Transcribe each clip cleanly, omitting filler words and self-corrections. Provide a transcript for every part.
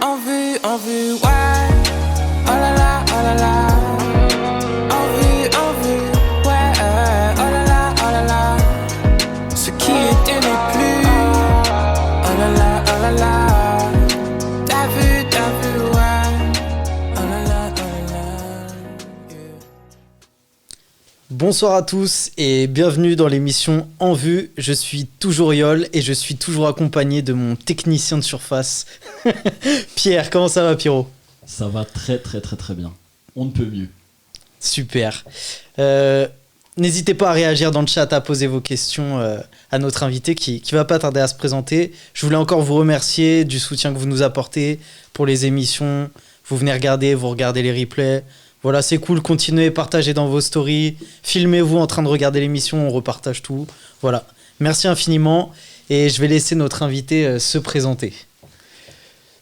En vue, ouais. Oh là là. En vue, ouais. Oh là là. Ce qui était n'est plus. Oh là là. T'as vu, ouais. Oh là là. Yeah. Bonsoir à tous et bienvenue dans l'émission En Vue. Je suis toujours Yol et je suis toujours accompagné de mon technicien de surface, Pierre. Comment ça va, Pierrot ? Ça va très bien. On ne peut mieux. Super. N'hésitez pas à réagir dans le chat, à poser vos questions à notre invité qui va pas tarder à se présenter. Je voulais encore vous remercier du soutien que vous nous apportez pour les émissions. Vous venez regarder, vous regardez les replays. Voilà, c'est cool, continuez, partagez dans vos stories, filmez-vous en train de regarder l'émission, on repartage tout. Voilà, merci infiniment et je vais laisser notre invité se présenter.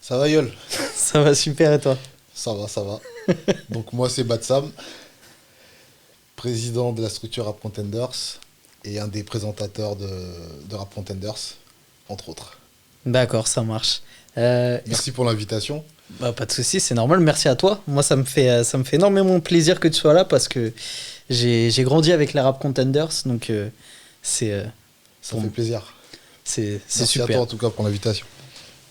Ça va Yol ? Ça va super et toi ? Ça va. Donc moi c'est Batsam, président de la structure Rap Contenders et un des présentateurs de Rap Contenders, entre autres. D'accord, ça marche. Merci pour l'invitation. Bah, pas de souci, c'est normal, merci à toi. Moi ça me fait énormément plaisir que tu sois là parce que j'ai grandi avec les Rap Contenders, donc Ça fait plaisir. C'est Merci super. à toi en tout cas pour l'invitation.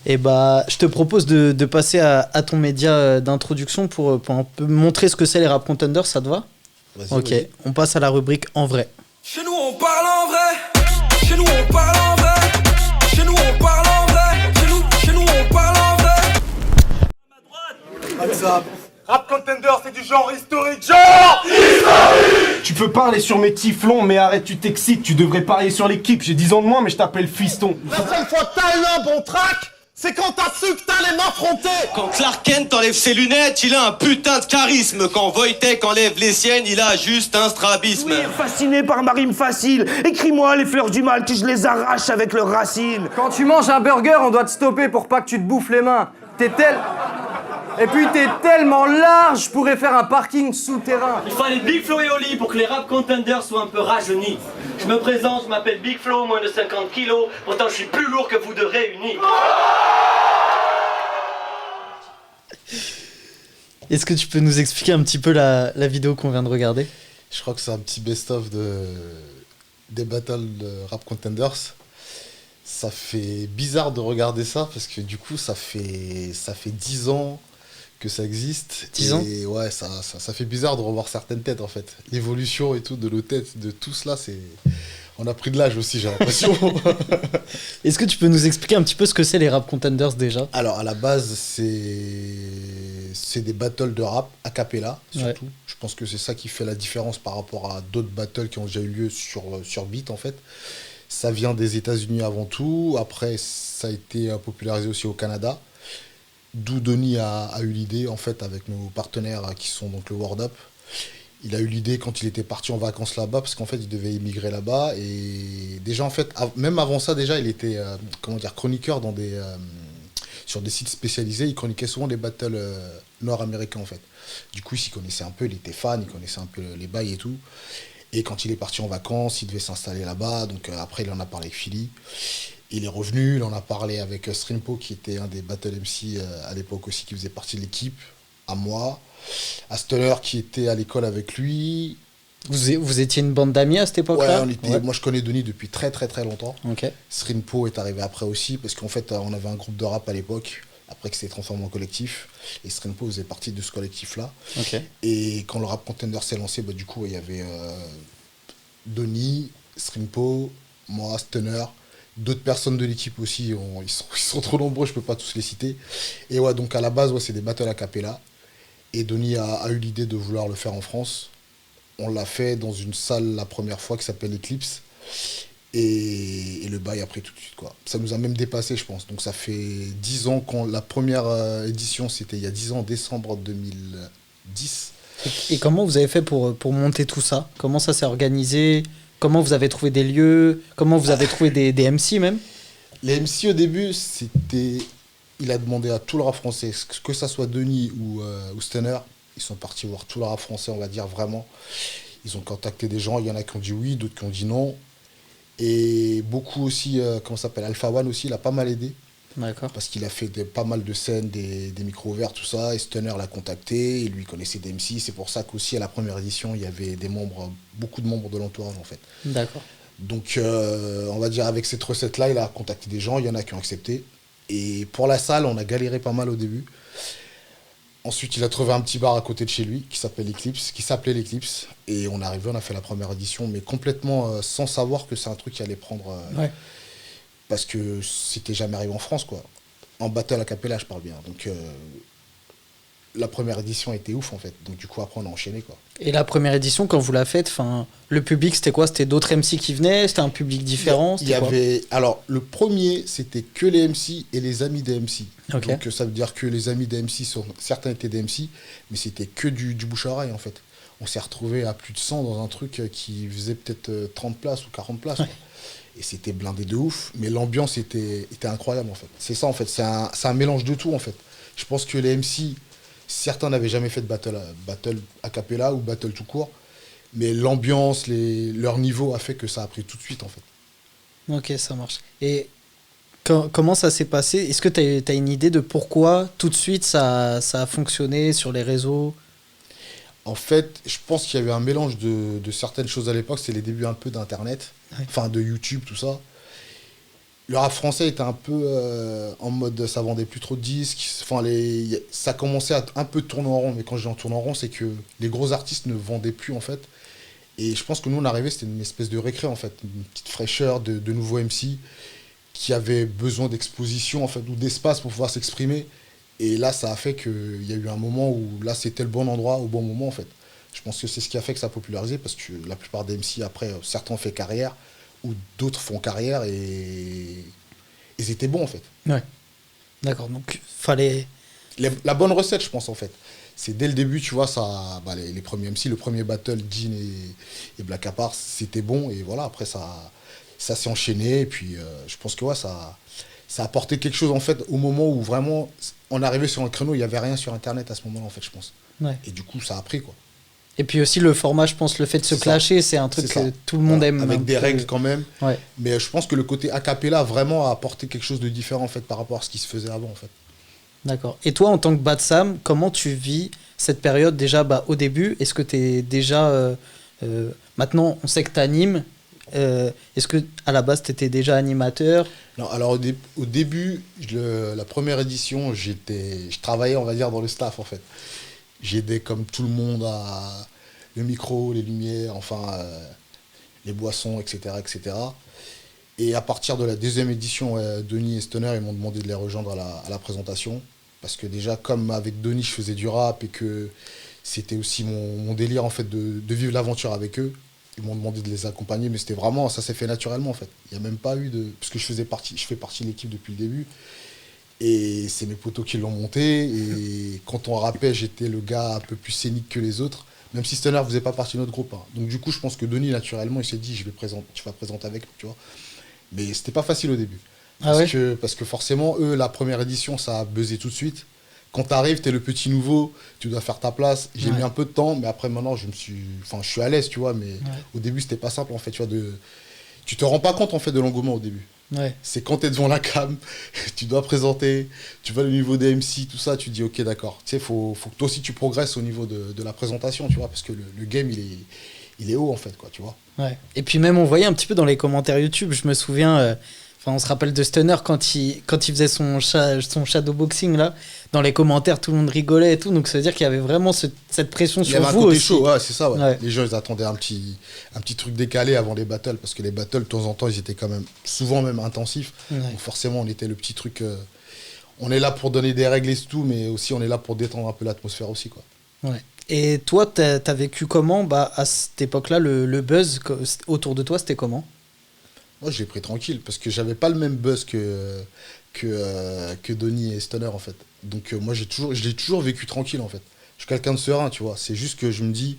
Et bah, je te propose de passer à ton média d'introduction pour un peu montrer ce que c'est les Rap Contenders, ça te va ? Vas-y. On passe à la rubrique En Vrai. Chez nous on parle en vrai. Chez nous on parle en vrai. Chez nous on parle en vrai. Chez nous on parle en vrai. Rap Contender, c'est du genre historique. Genre historique. Tu peux parler sur mes tyflons, mais arrête, tu t'excites. Tu devrais parier sur l'équipe. J'ai 10 ans de moins, mais je t'appelle fiston. La seule fois que t'as eu un bon track, c'est quand t'as su que t'allais m'affronter. Quand Clark Kent enlève ses lunettes, il a un putain de charisme. Quand Wojtek enlève les siennes, il a juste un strabisme. Oui, fasciné par ma rime facile. Écris-moi les fleurs du mal que je les arrache avec leurs racines. Quand tu manges un burger, on doit te stopper pour pas que tu te bouffes les mains. Et puis t'es tellement large, je pourrais faire un parking souterrain. Il fallait Big Flo et Oli pour que les Rap Contenders soient un peu rajeunis. Je me présente, je m'appelle Big Flo, moins de 50 kilos, pourtant je suis plus lourd que vous deux réunis. Est-ce que tu peux nous expliquer un petit peu la vidéo qu'on vient de regarder ? Je crois que c'est un petit best-of des battles de Rap Contenders. Ça fait bizarre de regarder ça parce que du coup ça fait 10 ans que ça existe. 10 ans ? Et ouais, ça fait bizarre de revoir certaines têtes en fait. L'évolution et tout de nos têtes, de tout cela, c'est... On a pris de l'âge aussi, j'ai l'impression. Est-ce que tu peux nous expliquer un petit peu ce que c'est les Rap Contenders déjà ? Alors à la base, c'est des battles de rap a cappella surtout. Ouais. Je pense que c'est ça qui fait la différence par rapport à d'autres battles qui ont déjà eu lieu sur beat en fait. Ça vient des États-Unis avant tout. Après, ça a été popularisé aussi au Canada. D'où Denis a eu l'idée, en fait, avec nos partenaires qui sont donc le Word Up. Il a eu l'idée quand il était parti en vacances là-bas, parce qu'en fait, il devait immigrer là-bas. Et déjà, en fait, même avant ça, déjà, il était chroniqueur sur des sites spécialisés. Il chroniquait souvent des battles nord-américains, en fait. Du coup, il s'y connaissait un peu, il était fan, il connaissait un peu les bails et tout. Et quand il est parti en vacances, il devait s'installer là-bas. Donc après, il en a parlé avec Philly. Il est revenu, il en a parlé avec Strimpo, qui était un des Battle MC à l'époque aussi, qui faisait partie de l'équipe, à moi. À Stunner, qui était à l'école avec lui. Vous étiez une bande d'amis à cette époque-là ? Ouais, moi je connais Denis depuis très longtemps. Okay. Strimpo est arrivé après aussi, parce qu'en fait, on avait un groupe de rap à l'époque. Après que c'était transformé en collectif. Et Strimpo faisait partie de ce collectif-là. Okay. Et quand le Rap Contender s'est lancé, du coup, il y avait Denis, Strimpo, moi, Stunner, d'autres personnes de l'équipe aussi. Ils sont trop nombreux, je peux pas tous les citer. Et ouais, donc à la base, c'est des battles a cappella. Et Denis a eu l'idée de vouloir le faire en France. On l'a fait dans une salle la première fois qui s'appelle Eclipse. Et le bail après tout de suite quoi. Ça nous a même dépassé je pense. Donc ça fait 10 ans quand la première édition c'était il y a 10 ans, décembre 2010. Et comment vous avez fait pour monter tout ça ? Comment ça s'est organisé ? Comment vous avez trouvé des lieux ? Comment vous avez trouvé des MC même ? Les MC au début c'était... Il a demandé à tout le rap français, que ça soit Denis ou Stunner, ils sont partis voir tout le rap français on va dire vraiment. Ils ont contacté des gens, il y en a qui ont dit oui, d'autres qui ont dit non. Et beaucoup aussi, comment ça s'appelle, Alpha One aussi, il a pas mal aidé. D'accord. Parce qu'il a fait pas mal de scènes, des micros ouverts, tout ça, et Stunner l'a contacté, et lui connaissait des MC, c'est pour ça qu'aussi à la première édition, il y avait beaucoup de membres de l'entourage en fait. D'accord. Donc on va dire avec cette recette-là, il a contacté des gens, il y en a qui ont accepté. Et pour la salle, on a galéré pas mal au début. Ensuite, il a trouvé un petit bar à côté de chez lui qui s'appelait l'Eclipse. Et on est arrivé, on a fait la première édition, mais complètement sans savoir que c'est un truc qui allait prendre... Ouais. Parce que c'était jamais arrivé en France, quoi. En battle a cappella, je parle bien. Donc la première édition était ouf, en fait. Donc du coup, après, on a enchaîné, quoi. Et la première édition, quand vous la faites, le public, c'était quoi? C'était d'autres MC qui venaient? C'était un public différent? Il y avait... Alors, le premier, c'était que les MC et les amis des MC. Ok. Donc ça veut dire que les amis des MC, certains étaient des MC, mais c'était que du bouche à oreille, en fait. On s'est retrouvés à plus de 100 dans un truc qui faisait peut-être 30 places ou 40 places, quoi. Et c'était blindé de ouf, mais l'ambiance était incroyable, en fait. C'est ça, en fait. C'est un mélange de tout, en fait. Je pense que les MC, certains n'avaient jamais fait de battle a cappella ou battle tout court, mais l'ambiance, leur niveau a fait que ça a pris tout de suite, en fait. Ok, ça marche. Et comment ça s'est passé? Est-ce que tu as une idée de pourquoi tout de suite ça a fonctionné sur les réseaux? En fait, je pense qu'il y avait un mélange de certaines choses à l'époque. C'est les débuts un peu d'Internet, enfin de YouTube, tout ça. Le rap français était un peu en mode, ça vendait plus trop de disques. Enfin, ça commençait à un peu tourner en rond. Mais quand je dis en tourne en rond, c'est que les gros artistes ne vendaient plus, en fait. Et je pense que nous, on arrivait, c'était une espèce de récré, en fait. Une petite fraîcheur de nouveaux MC qui avaient besoin d'exposition, en fait, ou d'espace pour pouvoir s'exprimer. Et là, ça a fait qu'il y a eu un moment où là, c'était le bon endroit au bon moment, en fait. Je pense que c'est ce qui a fait que ça a popularisé, parce que la plupart des MC, après, certains ont fait carrière, ou d'autres font carrière, et ils étaient bons, en fait. Ouais. D'accord, donc fallait... La bonne recette, je pense, en fait. C'est dès le début, tu vois, les premiers MC, le premier battle, Jean et Black Apart, c'était bon, et voilà, après, ça s'est enchaîné, et puis je pense que ouais, ça a apporté quelque chose, en fait, au moment où vraiment on arrivait sur un créneau, il n'y avait rien sur Internet à ce moment-là, en fait, je pense. Ouais. Et du coup, ça a pris, quoi. Et puis aussi le format, je pense, le fait de se clasher, c'est un truc que tout le monde aime. Avec des règles quand même. Ouais. Mais je pense que le côté a cappella vraiment a apporté quelque chose de différent, en fait, par rapport à ce qui se faisait avant, en fait. D'accord. Et toi, en tant que Bad Sam, comment tu vis cette période déjà au début? Est-ce que tu es déjà... maintenant, on sait que tu animes. Est-ce que à la base, tu étais déjà animateur? Non, alors au début, la première édition, je travaillais, on va dire, dans le staff, en fait. J'aidais comme tout le monde à le micro, les lumières, enfin, les boissons, etc., etc. Et à partir de la deuxième édition, Denis et Stunner, ils m'ont demandé de les rejoindre à la présentation. Parce que déjà, comme avec Denis, je faisais du rap et que c'était aussi mon délire, en fait, de vivre l'aventure avec eux. Ils m'ont demandé de les accompagner, mais c'était vraiment, ça s'est fait naturellement, en fait. Il n'y a même pas eu de... Parce que je fais partie de l'équipe depuis le début. Et c'est mes potos qui l'ont monté. Et quand on rappait, j'étais le gars un peu plus scénique que les autres. Même si Stunner ne faisait pas partie de notre groupe. Hein. Donc du coup, je pense que Denis, naturellement, il s'est dit, tu vas présenter avec nous, tu vois. Mais c'était pas facile au début. Parce que forcément, eux, la première édition, ça a buzzé tout de suite. Quand t'arrives, t'es le petit nouveau, tu dois faire ta place. J'ai mis un peu de temps, mais après maintenant, je suis à l'aise, tu vois. Mais au début, c'était pas simple, en fait, tu vois. Tu te rends pas compte, en fait, de l'engouement au début. Ouais. C'est quand t'es devant la cam, tu dois présenter, tu vois le niveau des MC, tout ça, tu dis ok, d'accord. Tu sais, faut que toi aussi tu progresses au niveau de la présentation, tu vois, parce que le game, il est haut, en fait, quoi, tu vois. Ouais. Et puis même, on voyait un petit peu dans les commentaires YouTube, je me souviens... on se rappelle de Stunner quand il faisait son shadowboxing là. Dans les commentaires, tout le monde rigolait et tout. Donc ça veut dire qu'il y avait vraiment cette pression sur vous aussi. Chaud, ouais, c'est ça. Ouais. Ouais. Les gens, ils attendaient un petit truc décalé avant les battles, parce que les battles, de temps en temps, ils étaient quand même souvent même intensifs. Ouais. Donc forcément, on était le petit truc. On est là pour donner des règles et tout, mais aussi on est là pour détendre un peu l'atmosphère aussi, quoi. Ouais. Et toi, t'as vécu comment à cette époque-là, le buzz autour de toi, c'était comment? Moi, je l'ai pris tranquille, parce que j'avais pas le même buzz que Denis et Stunner, en fait. Donc moi, je l'ai toujours vécu tranquille, en fait. Je suis quelqu'un de serein, tu vois. C'est juste que je me dis,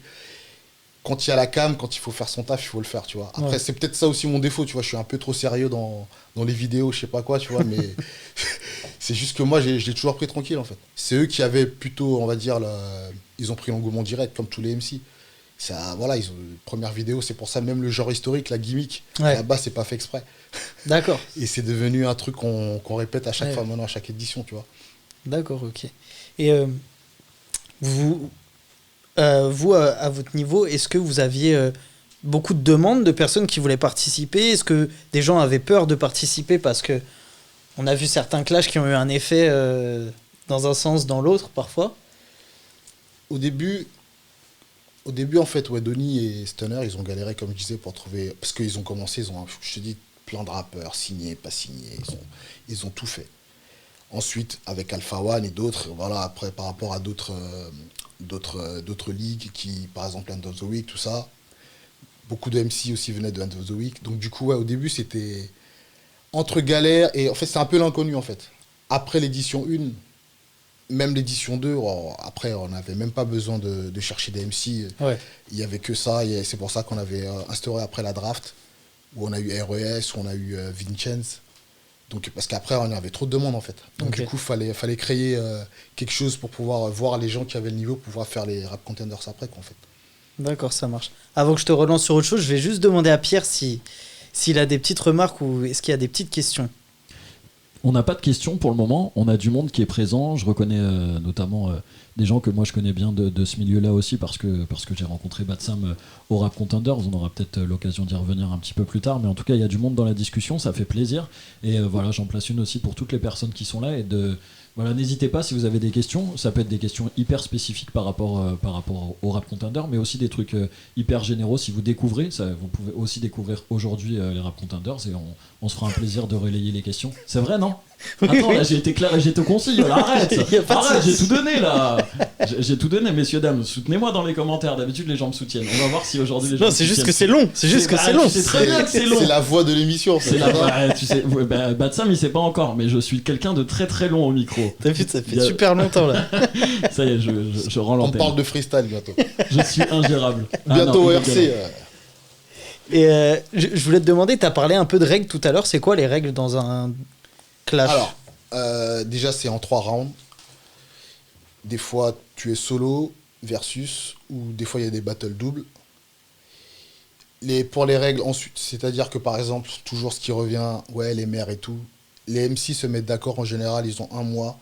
quand il y a la cam, quand il faut faire son taf, il faut le faire, tu vois. Après, c'est peut-être ça aussi mon défaut, tu vois. Je suis un peu trop sérieux dans les vidéos, je sais pas quoi, tu vois. Mais c'est juste que moi, je l'ai toujours pris tranquille, en fait. C'est eux qui avaient plutôt, on va dire, ils ont pris l'engouement direct, comme tous les MC. Ça, voilà, ils ont première vidéo, c'est pour ça même le genre historique, la gimmick, Ouais. là-bas, c'est pas fait exprès. D'accord. Et c'est devenu un truc qu'on répète à chaque fois maintenant, à chaque édition, tu vois. D'accord, ok. Et vous, à votre niveau, est-ce que vous aviez beaucoup de demandes de personnes qui voulaient participer? Est-ce que des gens avaient peur de participer parce que on a vu certains clashs qui ont eu un effet dans un sens, dans l'autre, parfois? Au début, en fait, ouais, Donny et Stunner, ils ont galéré, comme je disais, pour trouver... Parce qu'ils ont commencé, je te dis, plein de rappeurs, signés, pas signés, ils ont tout fait. Ensuite, avec Alpha One et d'autres, voilà, après, par rapport à d'autres ligues, qui, par exemple, End of the Week, tout ça, beaucoup de MC aussi venaient de End of the Week. Donc, du coup, ouais, au début, c'était entre galères, et en fait, c'est un peu l'inconnu, en fait. Après l'édition 1, même l'édition 2, après, on n'avait même pas besoin de chercher des MC. Ouais. Il n'y avait que ça, et c'est pour ça qu'on avait instauré après la draft, où on a eu RES, où on a eu Vincenz. Donc, parce qu'après, on avait trop de demandes, en fait. Donc, Ok. du coup, fallait créer quelque chose pour pouvoir voir les gens qui avaient le niveau, pouvoir faire les rap contenders après, quoi, en fait. D'accord, ça marche. Avant que je te relance sur autre chose, je vais juste demander à Pierre s'il a des petites remarques ou est-ce qu'il y a des petites questions. On n'a pas de questions pour le moment, on a du monde qui est présent, je reconnais notamment des gens que moi je connais bien de ce milieu-là aussi parce que j'ai rencontré Batsam au Rap Contenders, on aura peut-être l'occasion d'y revenir un petit peu plus tard, mais en tout cas il y a du monde dans la discussion, ça fait plaisir, et voilà, j'en place une aussi pour toutes les personnes qui sont là, et voilà, n'hésitez pas si vous avez des questions, ça peut être des questions hyper spécifiques par rapport au Rap Contender, mais aussi des trucs hyper généraux si vous découvrez, vous pouvez aussi découvrir aujourd'hui les Rap Contenders, et on se fera un plaisir de relayer les questions. C'est vrai, non? Attends, là j'ai été clair et j'ai été concis, là, arrête, Y a pas de arrête, souci. j'ai tout donné là, j'ai tout donné, messieurs dames, soutenez-moi dans les commentaires, d'habitude les gens me soutiennent, on va voir si aujourd'hui les gens Non, me c'est juste soutiennent. que c'est long. C'est juste que c'est long. Tu sais très bien que c'est long. C'est la voix de l'émission, C'est la ouais, tu sais, ouais, Batsam il sait pas encore, mais je suis quelqu'un de très très long au micro. T'as vu, ça fait Il y a- super longtemps là. Ça y est, je rends On l'antenne. parle de freestyle bientôt. Je suis ingérable. Ah Bientôt non, au illégal. RC. Et je voulais te demander, t'as parlé un peu de règles tout à l'heure. C'est quoi les règles dans un clash? Alors, déjà, c'est en 3 rounds. Des fois, tu es solo versus, ou des fois, il y a des battles doubles. Pour les règles, ensuite, c'est-à-dire que, par exemple, toujours ce qui revient, ouais, les maires et tout, les MC se mettent d'accord en général, ils ont 1 mois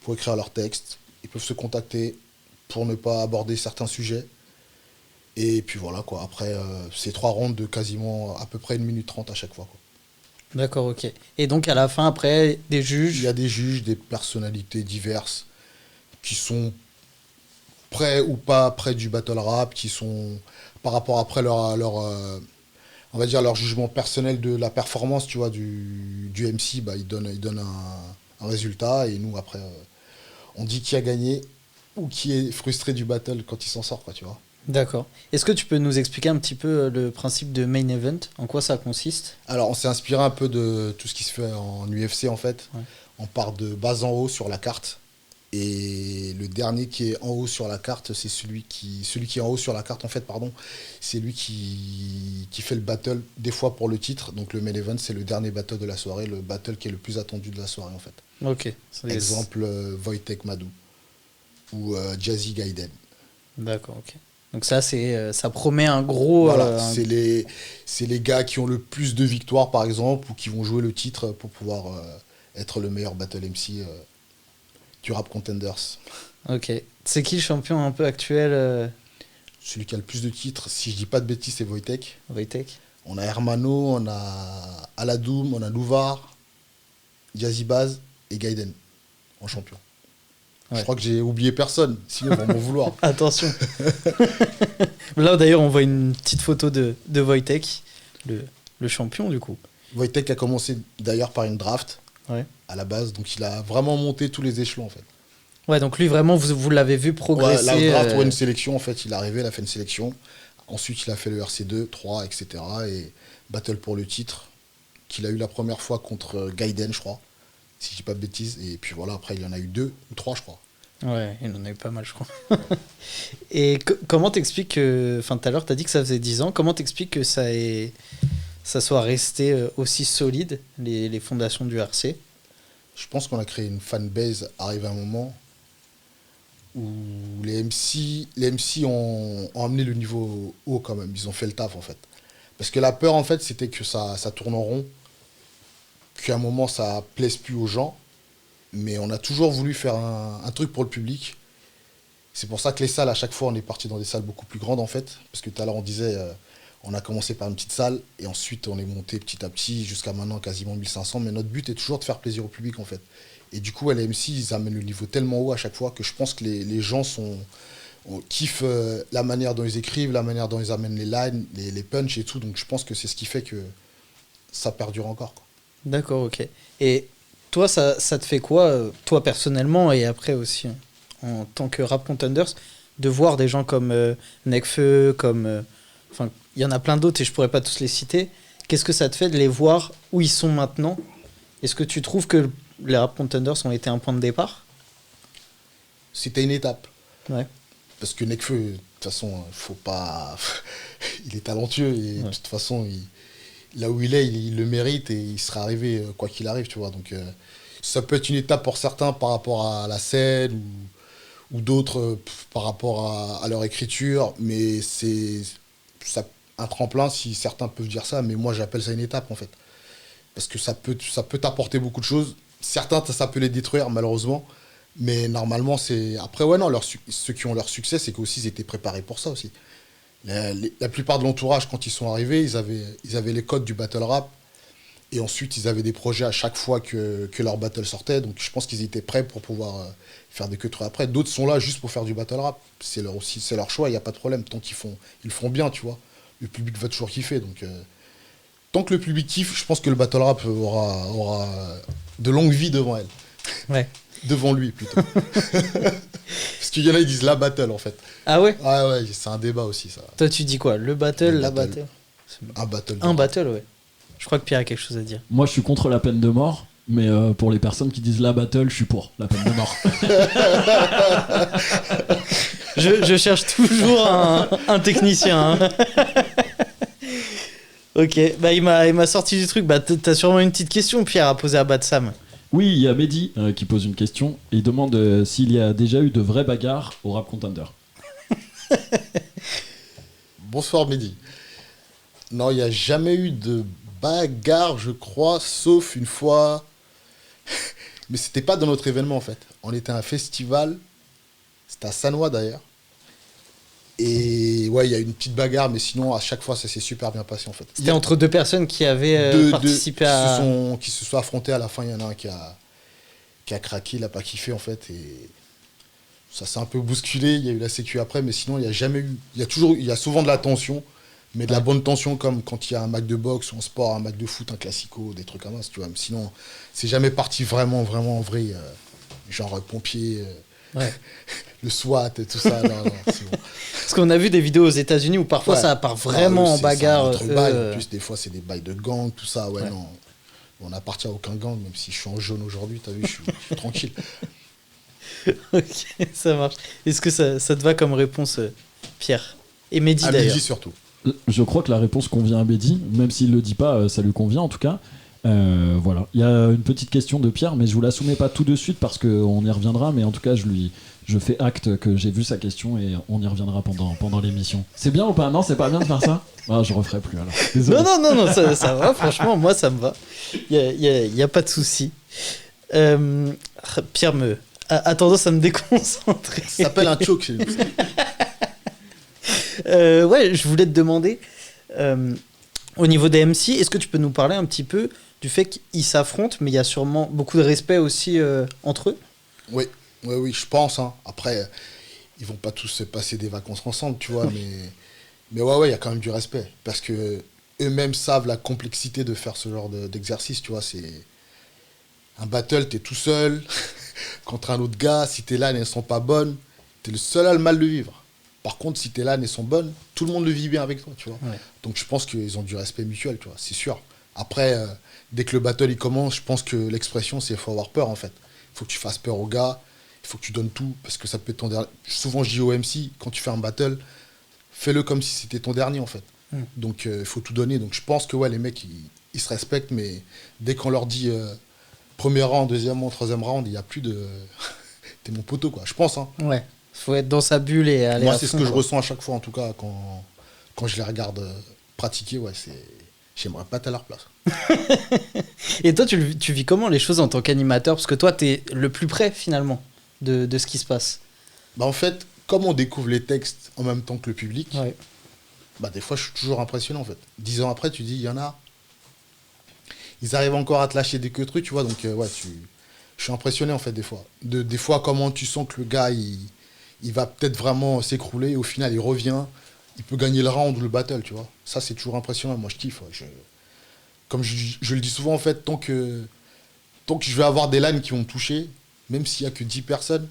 pour écrire leur texte. Ils peuvent se contacter pour ne pas aborder certains sujets. Et puis voilà, quoi. Après, c'est 3 rounds de quasiment à peu près 1 minute 30 à chaque fois, quoi. D'accord, ok. Et donc à la fin, après, des Il juges. y a des juges, des personnalités diverses qui sont près ou pas près du battle rap, qui sont par rapport après on va dire leur jugement personnel de la performance, tu vois, du MC, bah, ils donnent un résultat, et nous après on dit qui a gagné ou qui est frustré du battle quand il s'en sort, quoi, tu vois. D'accord. Est-ce que tu peux nous expliquer un petit peu le principe de main event? En quoi ça consiste? Alors, on s'est inspiré un peu de tout ce qui se fait en UFC, en fait. Ouais. On part de bas en haut sur la carte. Et le dernier qui est en haut sur la carte, c'est celui qui est en haut sur la carte, en fait, pardon. C'est lui qui fait le battle, des fois pour le titre. Donc, le main event, c'est le dernier battle de la soirée, le battle qui est le plus attendu de la soirée, en fait. Ok. Exemple, Wojtek Madou ou Jazzy Gaiden. D'accord, ok. Donc ça, ça promet un gros... Voilà, c'est les gars qui ont le plus de victoires, par exemple, ou qui vont jouer le titre pour pouvoir être le meilleur battle MC du Rap Contenders. Ok. C'est qui le champion un peu actuel Celui qui a le plus de titres, si je dis pas de bêtises, c'est Wojtek. Wojtek? On a Hermano, on a Aladoum, on a Louvar, Jazzy Baz et Gaiden en champion. Ouais. Je crois que j'ai oublié personne, sinon ils vont m'en vouloir. Attention. Là, d'ailleurs, on voit une petite photo de Wojtek, le champion, du coup. Wojtek a commencé d'ailleurs par une draft Ouais. à la base, donc il a vraiment monté tous les échelons, en fait. Ouais, donc lui, vraiment, vous l'avez vu progresser. Ouais, la draft, une sélection, en fait, il est arrivé, il a fait une sélection. Ensuite, il a fait le RC2, 3, etc. Et battle pour le titre, qu'il a eu la première fois contre Gaiden, je crois, si je dis pas de bêtises. Et puis voilà, après, il y en a eu 2 ou 3, je crois. Ouais, il en a eu pas mal, je crois. Et comment t'expliques que... Enfin, tout à l'heure, t'as dit que ça faisait 10 ans. Comment t'expliques que ça soit resté aussi solide, les fondations du RC? Je pense qu'on a créé une fanbase, arrivé à un moment où les MC ont amené le niveau haut quand même. Ils ont fait le taf, en fait. Parce que la peur, en fait, c'était que ça tourne en rond, qu'à un moment, ça plaise plus aux gens. Mais on a toujours voulu faire un truc pour le public. C'est pour ça que les salles, à chaque fois, on est parti dans des salles beaucoup plus grandes, en fait. Parce que tout à l'heure, on disait, on a commencé par une petite salle, et ensuite, on est monté petit à petit, jusqu'à maintenant, quasiment 1500. Mais notre but est toujours de faire plaisir au public, en fait. Et du coup, les MC, ils amènent le niveau tellement haut à chaque fois que je pense que les gens kiffent la manière dont ils écrivent, la manière dont ils amènent les lines, les punchs et tout. Donc je pense que c'est ce qui fait que ça perdure encore, quoi. D'accord, ok. Et toi, ça te fait quoi, toi personnellement, et après aussi en tant que Rap Contenders, de voir des gens comme Nekfeu, comme... Enfin, il y en a plein d'autres et je pourrais pas tous les citer. Qu'est-ce que ça te fait de les voir où ils sont maintenant? Est-ce que tu trouves que les Rap Contenders ont été un point de départ? C'était une étape. Ouais. Parce que Nekfeu, de toute façon, faut pas... il est talentueux et de toute façon, là où il est, il le mérite et il sera arrivé quoi qu'il arrive, tu vois. Donc ça peut être une étape pour certains par rapport à la scène ou d'autres par rapport à leur écriture, mais c'est un tremplin si certains peuvent dire ça, mais moi j'appelle ça une étape en fait. Parce que ça peut t'apporter beaucoup de choses. Certains, ça peut les détruire malheureusement, mais normalement c'est... Après ouais non, ceux qui ont leur succès, c'est qu'aussi ils étaient préparés pour ça aussi. La plupart de l'entourage, quand ils sont arrivés, ils avaient les codes du battle rap. Et ensuite, ils avaient des projets à chaque fois que leur battle sortait. Donc je pense qu'ils étaient prêts pour pouvoir faire des queues après. D'autres sont là juste pour faire du battle rap. C'est leur choix, il n'y a pas de problème. Tant qu'ils le font bien, tu vois. Le public va toujours kiffer. Donc tant que le public kiffe, je pense que le battle rap aura de longues vies devant elle. Ouais. Devant lui, plutôt. Parce qu'il y en a, ils disent la battle, en fait. Ah ouais? Ah ouais, c'est un débat aussi, ça. Toi, tu dis quoi? Le battle, la battle? Un battle. Un battle, ouais. Je crois que Pierre a quelque chose à dire. Moi, je suis contre la peine de mort, mais pour les personnes qui disent la battle, je suis pour la peine de mort. je cherche toujours un technicien. Hein. Ok, bah il m'a sorti du truc. Bah t'as sûrement une petite question, Pierre, à poser à Batsam. Oui, il y a Mehdi qui pose une question. Il demande s'il y a déjà eu de vraies bagarres au Rap Contender. Bonsoir Mehdi. Non, il n'y a jamais eu de bagarre, je crois, sauf une fois. Mais c'était pas dans notre événement en fait. On était à un festival, c'était à Sannois d'ailleurs. Et ouais, il y a eu une petite bagarre, mais sinon à chaque fois ça s'est super bien passé en fait. C'était entre deux personnes qui avaient participé qui se sont affrontées à la fin. Il y en a un qui a craqué, il n'a pas kiffé en fait. Et ça s'est un peu bousculé, il y a eu la sécu après, mais sinon il n'y a jamais eu. Il y a souvent de la tension, mais de la bonne tension comme quand il y a un match de boxe ou en sport, un match de foot, un classico, des trucs comme ça, tu vois. Mais sinon, c'est jamais parti vraiment en vrai, genre pompier. Ouais. Le SWAT et tout ça. Non, c'est bon. Parce qu'on a vu des vidéos aux États-Unis où parfois ça part vraiment en bagarre. En plus, des fois, c'est des bails de gang, tout ça. Ouais. Non. On n'appartient à aucun gang, même si je suis en jaune aujourd'hui, t'as vu, je suis tranquille. Ok, ça marche. Est-ce que ça te va comme réponse, Pierre? Et Mehdi d'ailleurs. Mehdi surtout. Je crois que la réponse convient à Mehdi, même s'il ne le dit pas, ça lui convient en tout cas. Voilà. Il y a une petite question de Pierre, mais je vous la soumets pas tout de suite parce qu'on y reviendra, mais en tout cas je fais acte que j'ai vu sa question et on y reviendra pendant l'émission. C'est bien ou pas? Non, c'est pas bien de faire ça? Ah, je referai plus alors. Désolé. Non, ça va, franchement, moi ça me va. Il y a pas de souci. Pierre a tendance à me déconcentrer. Ça s'appelle un choke chez nous. Ouais, je voulais te demander, au niveau des MC, est-ce que tu peux nous parler un petit peu du fait qu'ils s'affrontent, mais il y a sûrement beaucoup de respect aussi entre eux? Oui, je pense. Hein. Après, ils vont pas tous se passer des vacances ensemble, tu vois, mais ouais, il y a quand même du respect. Parce que eux-mêmes savent la complexité de faire ce genre d'exercice, tu vois. C'est un battle, t'es tout seul, contre un autre gars. Si tes lanes, elles sont pas bonnes, t'es le seul à le mal le vivre. Par contre, si tes lanes, elles sont bonnes, tout le monde le vit bien avec toi, tu vois. Ouais. Donc je pense qu'ils ont du respect mutuel, tu vois, c'est sûr. Après, dès que le battle il commence, je pense que l'expression, c'est qu'il faut avoir peur, en fait. Il faut que tu fasses peur aux gars, il faut que tu donnes tout, parce que ça peut être ton dernier... Souvent, je dis au MC, quand tu fais un battle, fais-le comme si c'était ton dernier, en fait. Donc il faut tout donner. Donc je pense que ouais, les mecs, ils se respectent, mais dès qu'on leur dit premier round, deuxième round, troisième round, il n'y a plus de... T'es mon poteau, quoi. Je pense, hein. Ouais. Faut être dans sa bulle et aller Moi, à c'est ce fond, que je quoi. ressens à chaque fois, en tout cas, quand je les regarde pratiquer. Ouais, j'aimerais pas être à leur place. Et toi, tu vis comment les choses en tant qu'animateur? Parce que toi, t'es le plus près, finalement, de ce qui se passe. Bah, en fait, comme on découvre les textes en même temps que le public, Ouais. bah, des fois, je suis toujours impressionné, en fait. 10 ans après, tu dis, il y en a... Ils arrivent encore à te lâcher des trucs, tu vois, donc ouais, je suis impressionné, en fait, des fois. Des fois, comment tu sens que le gars, il va peut-être vraiment s'écrouler, et au final, il revient, il peut gagner le round ou le battle, tu vois. Ça, c'est toujours impressionnant, moi, je kiffe. Ouais. Comme je le dis souvent, en fait, tant que je vais avoir des lines qui vont me toucher, même s'il n'y a que 10 personnes,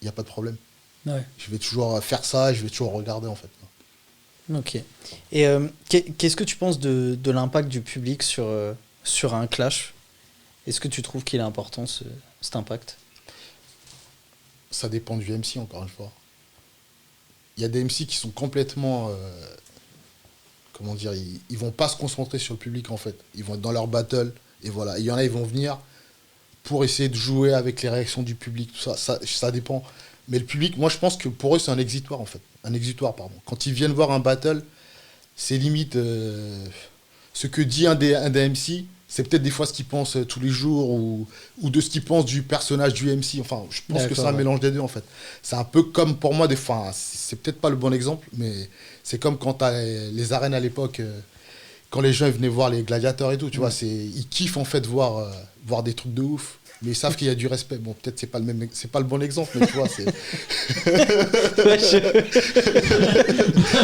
il n'y a pas de problème. Ouais. Je vais toujours faire ça, je vais toujours regarder, en fait. Ok. Et qu'est-ce que tu penses de l'impact du public sur un clash? Est-ce que tu trouves qu'il est important, cet impact? Ça dépend du MC, encore une fois. Il y a des MC qui sont complètement... comment dire, ils vont pas se concentrer sur le public, en fait. Ils vont être dans leur battle, et voilà. Il y en a, ils vont venir pour essayer de jouer avec les réactions du public, tout ça. Ça dépend. Mais le public, moi, je pense que pour eux, c'est un exutoire, en fait. Un exutoire, pardon. Quand ils viennent voir un battle, c'est limite... ce que dit un des MC, c'est peut-être des fois ce qu'ils pensent tous les jours, ou de ce qu'ils pensent du personnage du MC. Enfin, je pense que c'est un mélange des deux, en fait. C'est un peu comme, pour moi, des fois... C'est peut-être pas le bon exemple, mais c'est comme quand t'as les arènes à l'époque... quand les gens ils venaient voir les gladiateurs et tout, tu vois, ils kiffent, en fait, voir des trucs de ouf. Mais ils savent qu'il y a du respect. Bon, peut-être c'est pas le bon exemple, mais tu vois, c'est...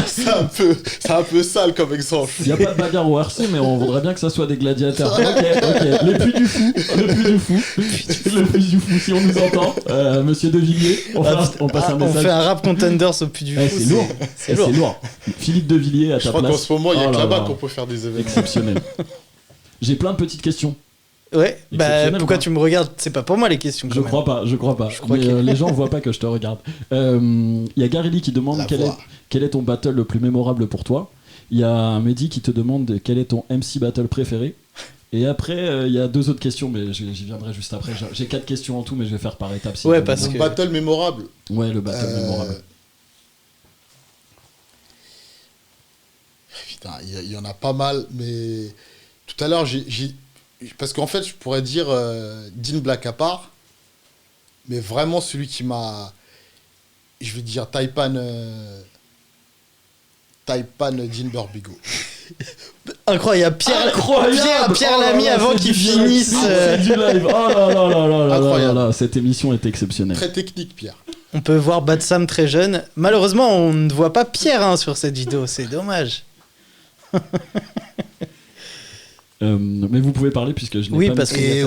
c'est un peu sale comme exemple. Il n'y a pas de bagarre au RC, mais on voudrait bien que ça soit des gladiateurs. Ok. Les Puy du Fou. Le Puy du Fou, si on nous entend. Monsieur De Villiers, on passe un message. On fait un rap contenders au Puy du Fou. C'est lourd. C'est lourd. Philippe De Villiers à ta place. Je crois qu'en ce moment, il y a que là-bas qu'on peut faire des événements. Exceptionnel. J'ai plein de petites questions. Ouais, bah pourquoi tu me regardes? C'est pas pour moi les questions. Je crois pas. Mais les gens voient pas que je te regarde. Il y a Garelli qui demande quel est ton battle le plus mémorable pour toi. Il y a Mehdi qui te demande quel est ton MC battle préféré. Et après, il y a 2 autres questions, mais j'y viendrai juste après. J'ai 4 questions en tout, mais je vais faire par étapes. Ouais, parce que... battle mémorable. Ouais, le battle mémorable. Putain, il y en a pas mal, mais tout à l'heure, parce qu'en fait, je pourrais dire Dean Black à part, mais vraiment celui qui m'a... Je vais dire Taipan Dean Burbigo. Incroyable, Pierre Lamy avant qu'il finisse. C'est du live. Oh là là, cette émission est exceptionnelle. Très technique, Pierre. On peut voir Batsam très jeune. Malheureusement, on ne voit pas Pierre sur cette vidéo, c'est dommage. Mais vous pouvez parler puisque je n'ai pas... Parce et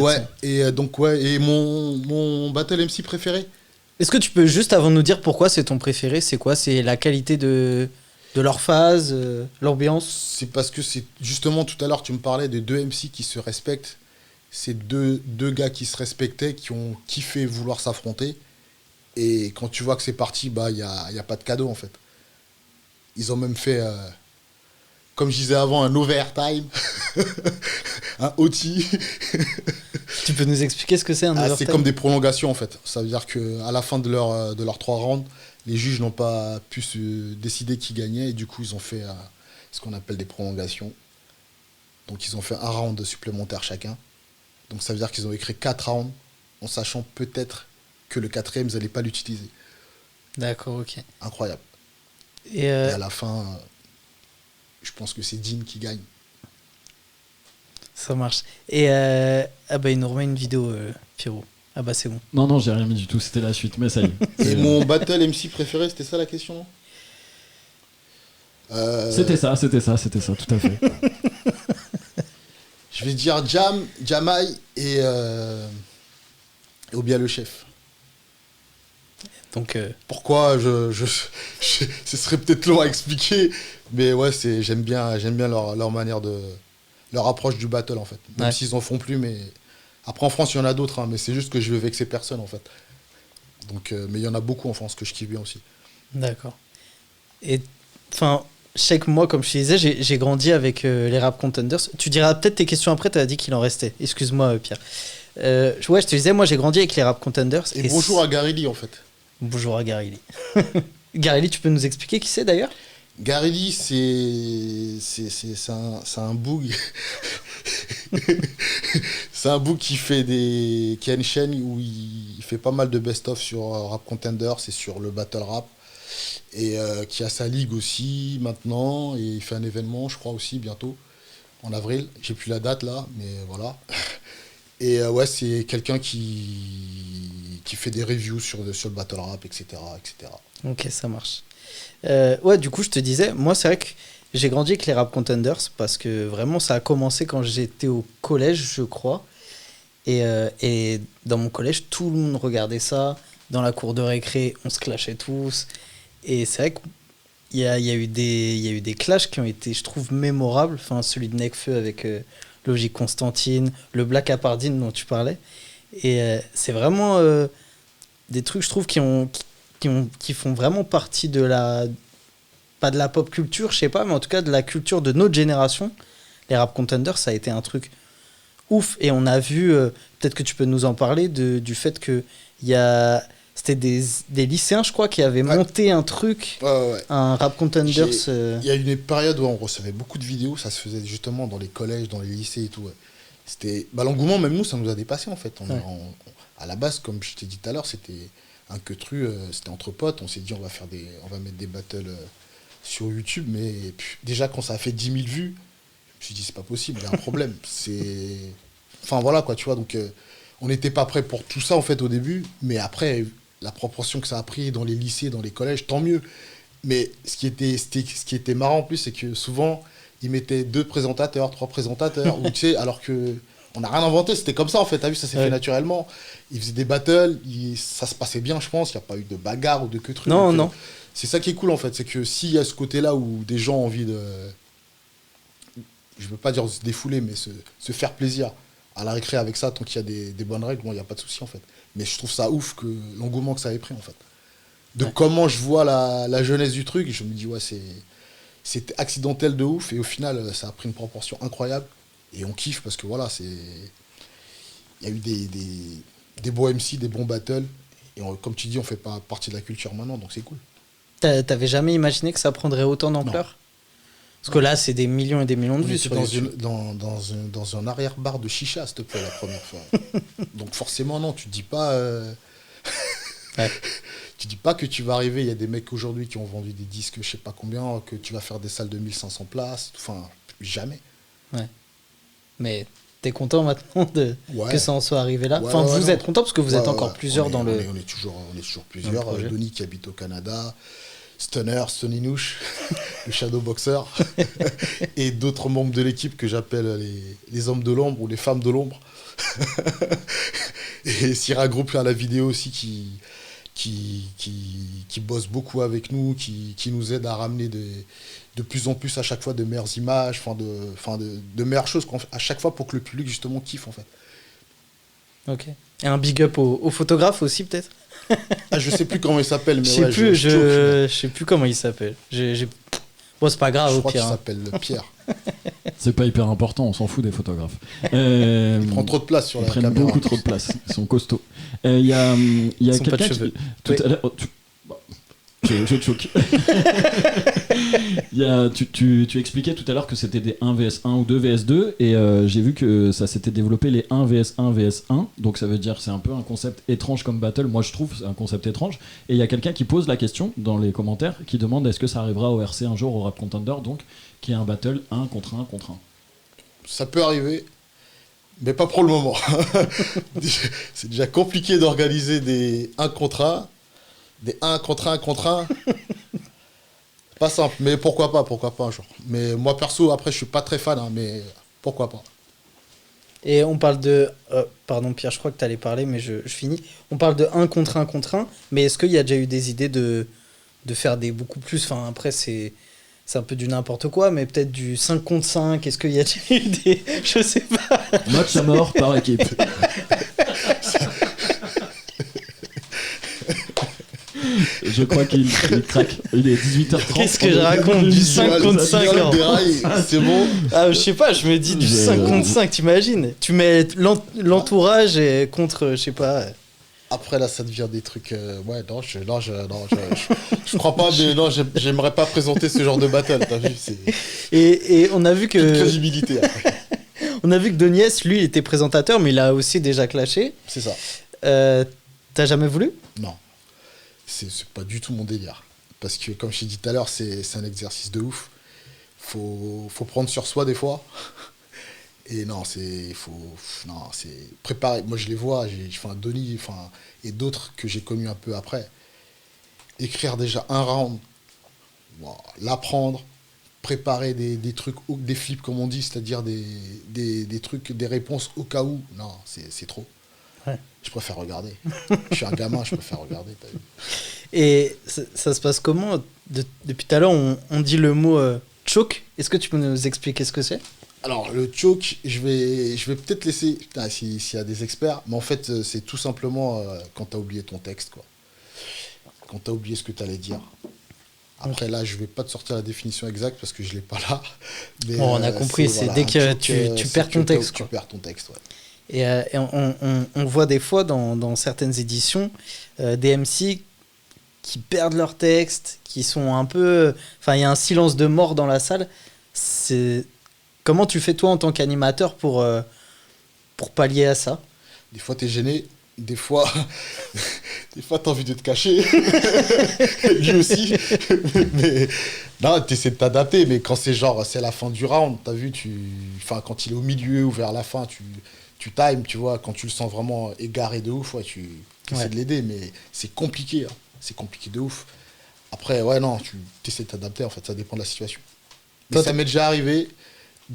mon battle MC préféré. Est-ce que tu peux juste, avant de nous dire pourquoi c'est ton préféré, c'est quoi? C'est la qualité de leur phase, l'ambiance? C'est parce que c'est justement, tout à l'heure tu me parlais de 2 MC qui se respectent. C'est deux gars qui se respectaient, qui ont kiffé vouloir s'affronter. Et quand tu vois que c'est parti, bah y a pas de cadeau, en fait. Ils ont même fait... comme je disais avant, un overtime, un OT. Tu peux nous expliquer ce que c'est un overtime? C'est comme des prolongations, en fait. Ça veut dire qu'à la fin de leurs 3 rounds, les juges n'ont pas pu se décider qui gagnait, et du coup, ils ont fait ce qu'on appelle des prolongations. Donc, ils ont fait un round supplémentaire chacun. Donc, ça veut dire qu'ils ont écrit 4 rounds, en sachant peut-être que le 4e, ils n'allaient pas l'utiliser. D'accord, ok. Incroyable. Et à la fin... je pense que c'est Dean qui gagne. Ça marche. Et il nous remet une vidéo, Pierrot. Ah bah c'est bon. Non, j'ai rien mis du tout, c'était la suite, mais ça y est. Et mon battle MC préféré, c'était ça la question? C'était ça, tout à fait. Je vais dire Jamai et Obia le chef. Donc, pourquoi ce serait peut-être long à expliquer, mais ouais, j'aime bien leur manière de... leur approche du battle, en fait. Même s'ils en font plus, mais... Après, en France, il y en a d'autres, mais c'est juste que je veux vexer personne, en fait. Donc, mais il y en a beaucoup en France que je kiffe bien aussi. D'accord. Et, enfin, je sais que moi, comme je te disais, j'ai grandi avec les Rap Contenders. Tu diras peut-être tes questions après, tu as dit qu'il en restait. Excuse-moi, Pierre. Ouais, je te disais, moi, j'ai grandi avec les Rap Contenders. Et bonjour à Garelli, en fait. Bonjour à Garili. Garili, tu peux nous expliquer qui c'est d'ailleurs? Garelli, c'est un boug. C'est un boug qui a une chaîne où il fait pas mal de best-of sur Rap Contender, c'est sur le battle rap. Et qui a sa ligue aussi maintenant. Et il fait un événement, je crois aussi, bientôt, en avril. J'ai plus la date là, mais voilà. Et ouais, c'est quelqu'un qui fait des reviews sur le battle rap, etc., etc. Ok, ça marche. Ouais, du coup, je te disais, moi, c'est vrai que j'ai grandi avec les Rap Contenders parce que vraiment, ça a commencé quand j'étais au collège, je crois. Et dans mon collège, tout le monde regardait ça. Dans la cour de récré, on se clashait tous. Et c'est vrai qu'il y a eu des clashs qui ont été, je trouve, mémorables. Enfin, celui de Nekfeu avec Logique Constantine, le Black Apardine dont tu parlais. Et c'est vraiment des trucs, je trouve, qui font vraiment partie de pas de la pop culture, je sais pas, mais en tout cas de la culture de notre génération. Les Rap Contenders, ça a été un truc ouf. Et on a vu, peut-être que tu peux nous en parler, du fait que c'était des lycéens, je crois, qui avaient monté un truc, un Rap Contenders. Il y a une période où on recevait beaucoup de vidéos, ça se faisait justement dans les collèges, dans les lycées et tout. Ouais. C'était l'engouement, même nous, ça nous a dépassé en fait. À la base, comme je t'ai dit tout à l'heure, c'était un queutru, c'était entre potes. On s'est dit on va mettre des battles sur YouTube, mais déjà quand ça a fait 10 000 vues, je me suis dit c'est pas possible, il y a un problème. Enfin voilà quoi, tu vois. Donc on n'était pas prêt pour tout ça en fait au début, mais après la proportion que ça a pris dans les lycées, dans les collèges, tant mieux. Mais ce qui était marrant en plus, c'est que souvent ils mettaient 2 présentateurs, 3 présentateurs, ou, tu sais, alors que on n'a rien inventé, c'était comme ça en fait, t'as vu, ça s'est fait naturellement. Ils faisaient des battles, ça se passait bien, je pense, il n'y a pas eu de bagarre ou de que truc. Non. C'est ça qui est cool en fait, c'est que s'il y a ce côté-là où des gens ont envie de, je veux pas dire se défouler, mais se faire plaisir à la récré avec ça, tant qu'il y a des bonnes règles, bon, il n'y a pas de souci en fait. Mais je trouve ça ouf que l'engouement que ça avait pris en fait. Comment je vois la jeunesse du truc, je me dis ouais, c'est accidentel de ouf, et au final ça a pris une proportion incroyable. Et on kiffe parce que voilà, il y a eu des beaux MC, des bons battles. Et comme tu dis, on fait pas partie de la culture maintenant, donc c'est cool. T'avais jamais imaginé que ça prendrait autant d'ampleur? Parce que là, c'est des millions et des millions de vues sur YouTube. Dans un arrière-bar de chicha, s'il te plaît, la première fois. Donc forcément, non, tu te dis pas... Tu dis pas que tu vas arriver, il y a des mecs aujourd'hui qui ont vendu des disques, je sais pas combien, que tu vas faire des salles de 1500 places. Enfin, jamais. Ouais. Mais t'es content maintenant que ça en soit arrivé là? Vous êtes content parce que vous êtes encore plusieurs dans le... On est toujours plusieurs. Donny qui habite au Canada, Stunner, Sonny Nouche, le Shadow Boxer, et d'autres membres de l'équipe que j'appelle les hommes de l'ombre ou les femmes de l'ombre. Et Syrah Group à la vidéo aussi qui bosse beaucoup avec nous, qui nous aide à ramener de plus en plus à chaque fois de meilleures images, de meilleures choses à chaque fois pour que le public justement kiffe en fait. Ok. Et un big up au photographe aussi peut-être? Je sais plus comment il s'appelle, mais je sais plus comment il s'appelle. Bon, c'est pas grave, je au crois pire. qu'il s'appelle Pierre. C'est pas hyper important, on s'en fout des photographes. Ils prennent trop de place sur la caméra. Ils prennent beaucoup trop de place, ils sont costauds. Il y a quelqu'un qui... Tout à l'heure... Je te choque. Tu expliquais tout à l'heure que c'était des 1 vs 1 ou 2 vs 2 et j'ai vu que ça s'était développé les 1 vs 1 vs 1, donc ça veut dire c'est un peu un concept étrange comme battle. Moi je trouve c'est un concept étrange, et il y a quelqu'un qui pose la question dans les commentaires qui demande est-ce que ça arrivera au RC un jour, au Rap Contender, donc qui est un battle 1 contre 1 contre 1. Ça peut arriver, mais pas pour le moment. C'est déjà compliqué d'organiser des 1 contre 1. Des 1 contre 1 contre 1, pas simple, mais pourquoi pas un jour. Mais moi perso, après je suis pas très fan, mais pourquoi pas. Et on parle de... pardon Pierre, je crois que tu allais parler, mais je finis. On parle de 1 contre 1 contre 1, mais est-ce qu'il y a déjà eu des idées de faire des beaucoup plus... Enfin après c'est un peu du n'importe quoi, mais peut-être du 5 contre 5, est-ce qu'il y a déjà eu des... Je sais pas. Match à mort par équipe. Je crois qu'il craque. Il est 18h30. Qu'est-ce que je raconte? Du 5 contre 5 c'est bon. Ah, je sais pas, je me dis du 5 contre 5, t'imagines? Tu mets l'entourage et contre, je sais pas. Après, là, ça devient des trucs. Ouais, je crois pas, mais non, j'aimerais pas présenter ce genre de battle, t'as vu, c'est. Et on a vu que. Toute crédibilité après. On a vu que Donies, lui, il était présentateur, mais il a aussi déjà clashé. C'est ça. T'as jamais voulu? Non. C'est pas du tout mon délire. Parce que, comme je t'ai dit tout à l'heure, c'est un exercice de ouf. Faut prendre sur soi des fois. Et non, c'est préparer. Moi, je les vois, Donny, et d'autres que j'ai connus un peu après. Écrire déjà un round, l'apprendre, préparer des trucs, des flips, comme on dit, c'est-à-dire des trucs, des réponses au cas où. Non, c'est trop. Ouais. Je préfère regarder. Je suis un gamin, je préfère regarder. T'as vu. Et ça se passe comment? Depuis tout à l'heure, on dit le mot choke. Est-ce que tu peux nous expliquer ce que c'est? Alors, le choke, je vais peut-être laisser, s'il y a des experts, mais en fait, c'est tout simplement quand tu as oublié ton texte, quoi. Quand tu as oublié ce que tu allais dire. Après, là, je vais pas te sortir la définition exacte parce que je l'ai pas là. Mais, on a compris, c'est dès que tu perds ton texte. Tu perds ton texte, ouais. Et on voit des fois dans certaines éditions des MC qui perdent leur texte, qui sont un peu... Enfin, il y a un silence de mort dans la salle. Comment tu fais toi en tant qu'animateur pour pallier à ça? Des fois, t'es gêné. Des fois, t'as envie de te cacher. Lui aussi. Mais non, t'essaies de t'adapter. Mais quand c'est la fin du round, t'as vu, quand il est au milieu ou vers la fin, tu times, tu vois. Quand tu le sens vraiment égaré de ouf, tu essaies de l'aider. Mais c'est compliqué. Hein. C'est compliqué de ouf. Après, ouais, non, tu essaies de t'adapter. En fait, ça dépend de la situation. Mais ça m'est déjà arrivé.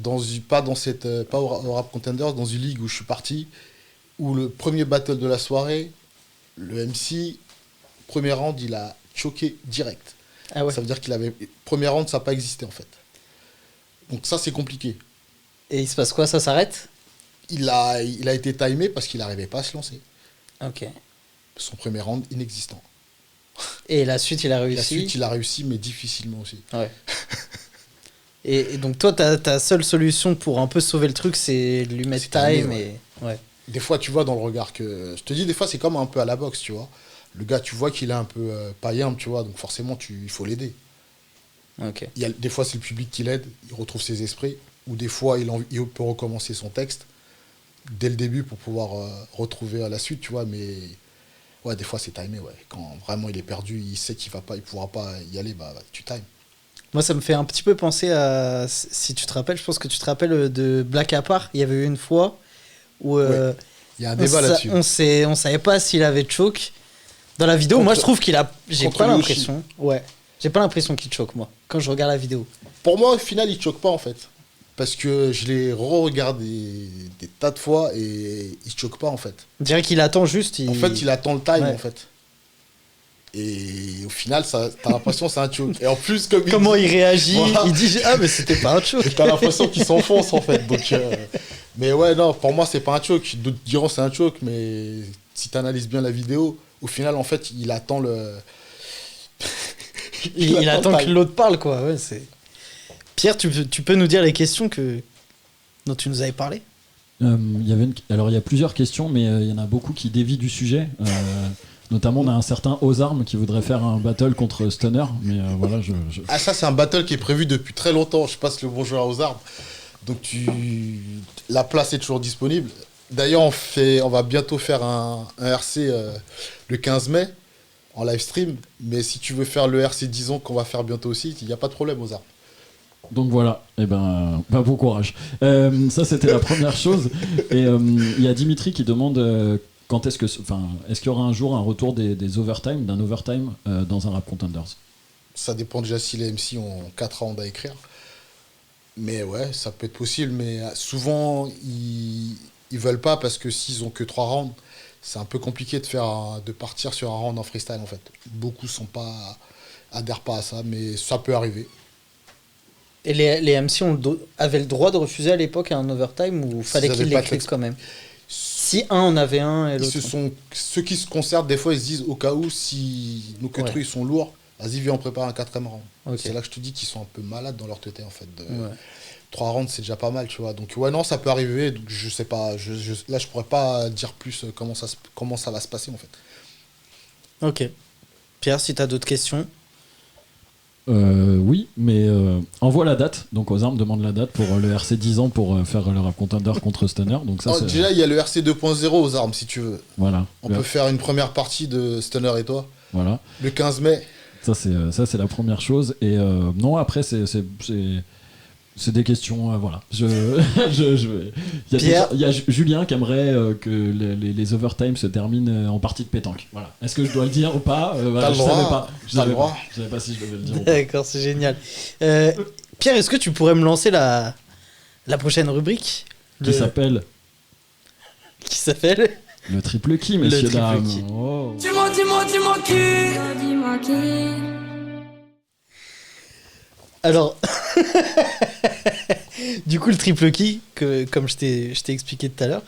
Pas au Rap Contenders, dans une ligue où je suis parti, où le premier battle de la soirée, le MC, premier round, il a choqué direct. Ah ouais. Ça veut dire premier round, ça n'a pas existé en fait. Donc ça, c'est compliqué. Et il se passe quoi? Ça s'arrête? Il a été timé parce qu'il n'arrivait pas à se lancer. Ok. Son premier round, inexistant. Et la suite, il a réussi? La suite, il a réussi, mais difficilement aussi. Ouais. Et donc toi, ta seule solution pour un peu sauver le truc, c'est de lui mettre time ouais. Ouais. Des fois, tu vois dans le regard que... Je te dis, des fois, c'est comme un peu à la boxe, tu vois. Le gars, tu vois qu'il est un peu païen, tu vois, donc forcément, il faut l'aider. Ok. Des fois, c'est le public qui l'aide, il retrouve ses esprits, ou des fois, il peut recommencer son texte dès le début pour pouvoir retrouver la suite, tu vois, mais... Ouais, des fois, c'est timé, ouais. Quand vraiment il est perdu, il sait qu'il pourra pas y aller, tu times. Moi, ça me fait un petit peu penser à... Si tu te rappelles, je pense que tu te rappelles de Black Apart. Il y avait eu une fois où... Il y a un débat là-dessus. On savait pas s'il avait choke. Dans la vidéo, moi, je trouve qu'il a... J'ai pas l'impression. Ouais. J'ai pas l'impression qu'il choke, moi, quand je regarde la vidéo. Pour moi, au final, il choque pas, en fait. Parce que je l'ai re-regardé des tas de fois et il choque pas, en fait. On dirait qu'il attend juste. En fait, il attend le time, en fait. Et au final, t'as l'impression que c'est un choke. Et en plus, comment il réagit, voilà. Il dit ah mais c'était pas un choke. T'as l'impression qu'il s'enfonce en fait. Donc, mais ouais, non, pour moi c'est pas un choke. D'autres diront c'est un choke, mais si t'analyses bien la vidéo, au final en fait il attend le. il attend que l'autre parle quoi. Ouais, c'est. Pierre, tu peux nous dire les questions dont tu nous avais parlé? Alors il y a plusieurs questions, mais il y en a beaucoup qui dévient du sujet. Notamment, on a un certain Ozarm qui voudrait faire un battle contre Stunner, mais voilà, Ah, ça, c'est un battle qui est prévu depuis très longtemps. Je passe le bonjour à Ozarm. Donc, la place est toujours disponible. D'ailleurs, on va bientôt faire un RC le 15 mai en live stream. Mais si tu veux faire le RC 10 ans qu'on va faire bientôt aussi, il n'y a pas de problème, Ozarm. Donc voilà, et bon courage. Ça, c'était la première chose. Et il y a Dimitri qui demande... est-ce qu'il y aura un jour un retour d'un overtime dans un Rap Contenders? Ça dépend déjà si les MC ont 4 rounds à écrire. Mais ouais, ça peut être possible. Mais souvent, ils veulent pas parce que s'ils ont que 3 rounds, c'est un peu compliqué de partir sur un round en freestyle en fait. Beaucoup adhèrent pas à ça, mais ça peut arriver. Et les MC avaient le droit de refuser à l'époque un overtime ou fallait qu'ils l'écrivent quand même? Si un en avait un et l'autre. Ceux qui se concertent, des fois, ils se disent au cas où, si nos queutrues sont lourds, vas-y, viens, on prépare un 4ème round. Okay. C'est là que je te dis qu'ils sont un peu malades dans leur tête, en fait. 3 rounds, c'est déjà pas mal, tu vois. Donc, ouais, non, ça peut arriver. Donc, je sais pas. Là, je pourrais pas dire plus comment ça va se passer, en fait. Ok. Pierre, si t'as d'autres questions. Oui, mais envoie la date. Donc aux armes, demande la date pour le RC 10 ans pour faire le Rap Contender contre Stunner. Donc ça, déjà, il y a le RC 2.0 aux armes, si tu veux. Voilà. On peut faire une première partie de Stunner et toi. Voilà. Le 15 mai. Ça, c'est la première chose. Et non, après, c'est des questions, voilà. Il y a Julien qui aimerait que les overtime se terminent en partie de pétanque. Voilà. Est-ce que je dois le dire ou pas? T'as le droit. Je savais pas si je devais le dire ou pas. D'accord, c'est génial. Pierre, est-ce que tu pourrais me lancer la prochaine rubrique Qui s'appelle le triple qui, messieurs, dames. Oh. Dis-moi qui. Alors, du coup, le triple key, comme je t'ai expliqué tout à l'heure,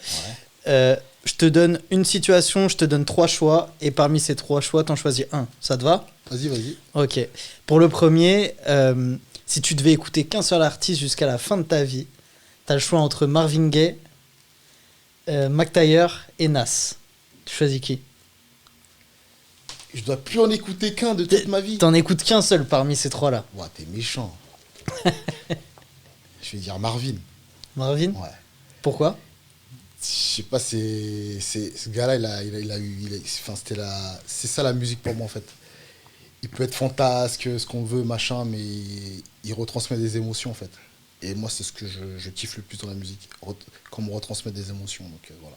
je te donne une situation, je te donne 3 choix, et parmi ces 3 choix, t'en choisis un. Ça te va ? Vas-y. Ok. Pour le premier, si tu devais écouter qu'un seul artiste jusqu'à la fin de ta vie, t'as le choix entre Marvin Gaye, Mac Taylor et Nas. Tu choisis qui ? Je dois plus en écouter qu'un de toute ma vie. T'en écoutes qu'un seul parmi ces 3-là. Ouais, t'es méchant. Je vais dire Marvin. Marvin ? Ouais. Pourquoi ? Je sais pas, ce gars-là, c'est ça la musique pour moi en fait. Il peut être fantasque, ce qu'on veut, machin, mais il retransmet des émotions en fait. Et moi, c'est ce que je kiffe le plus dans la musique, quand on retransmet des émotions. Donc voilà,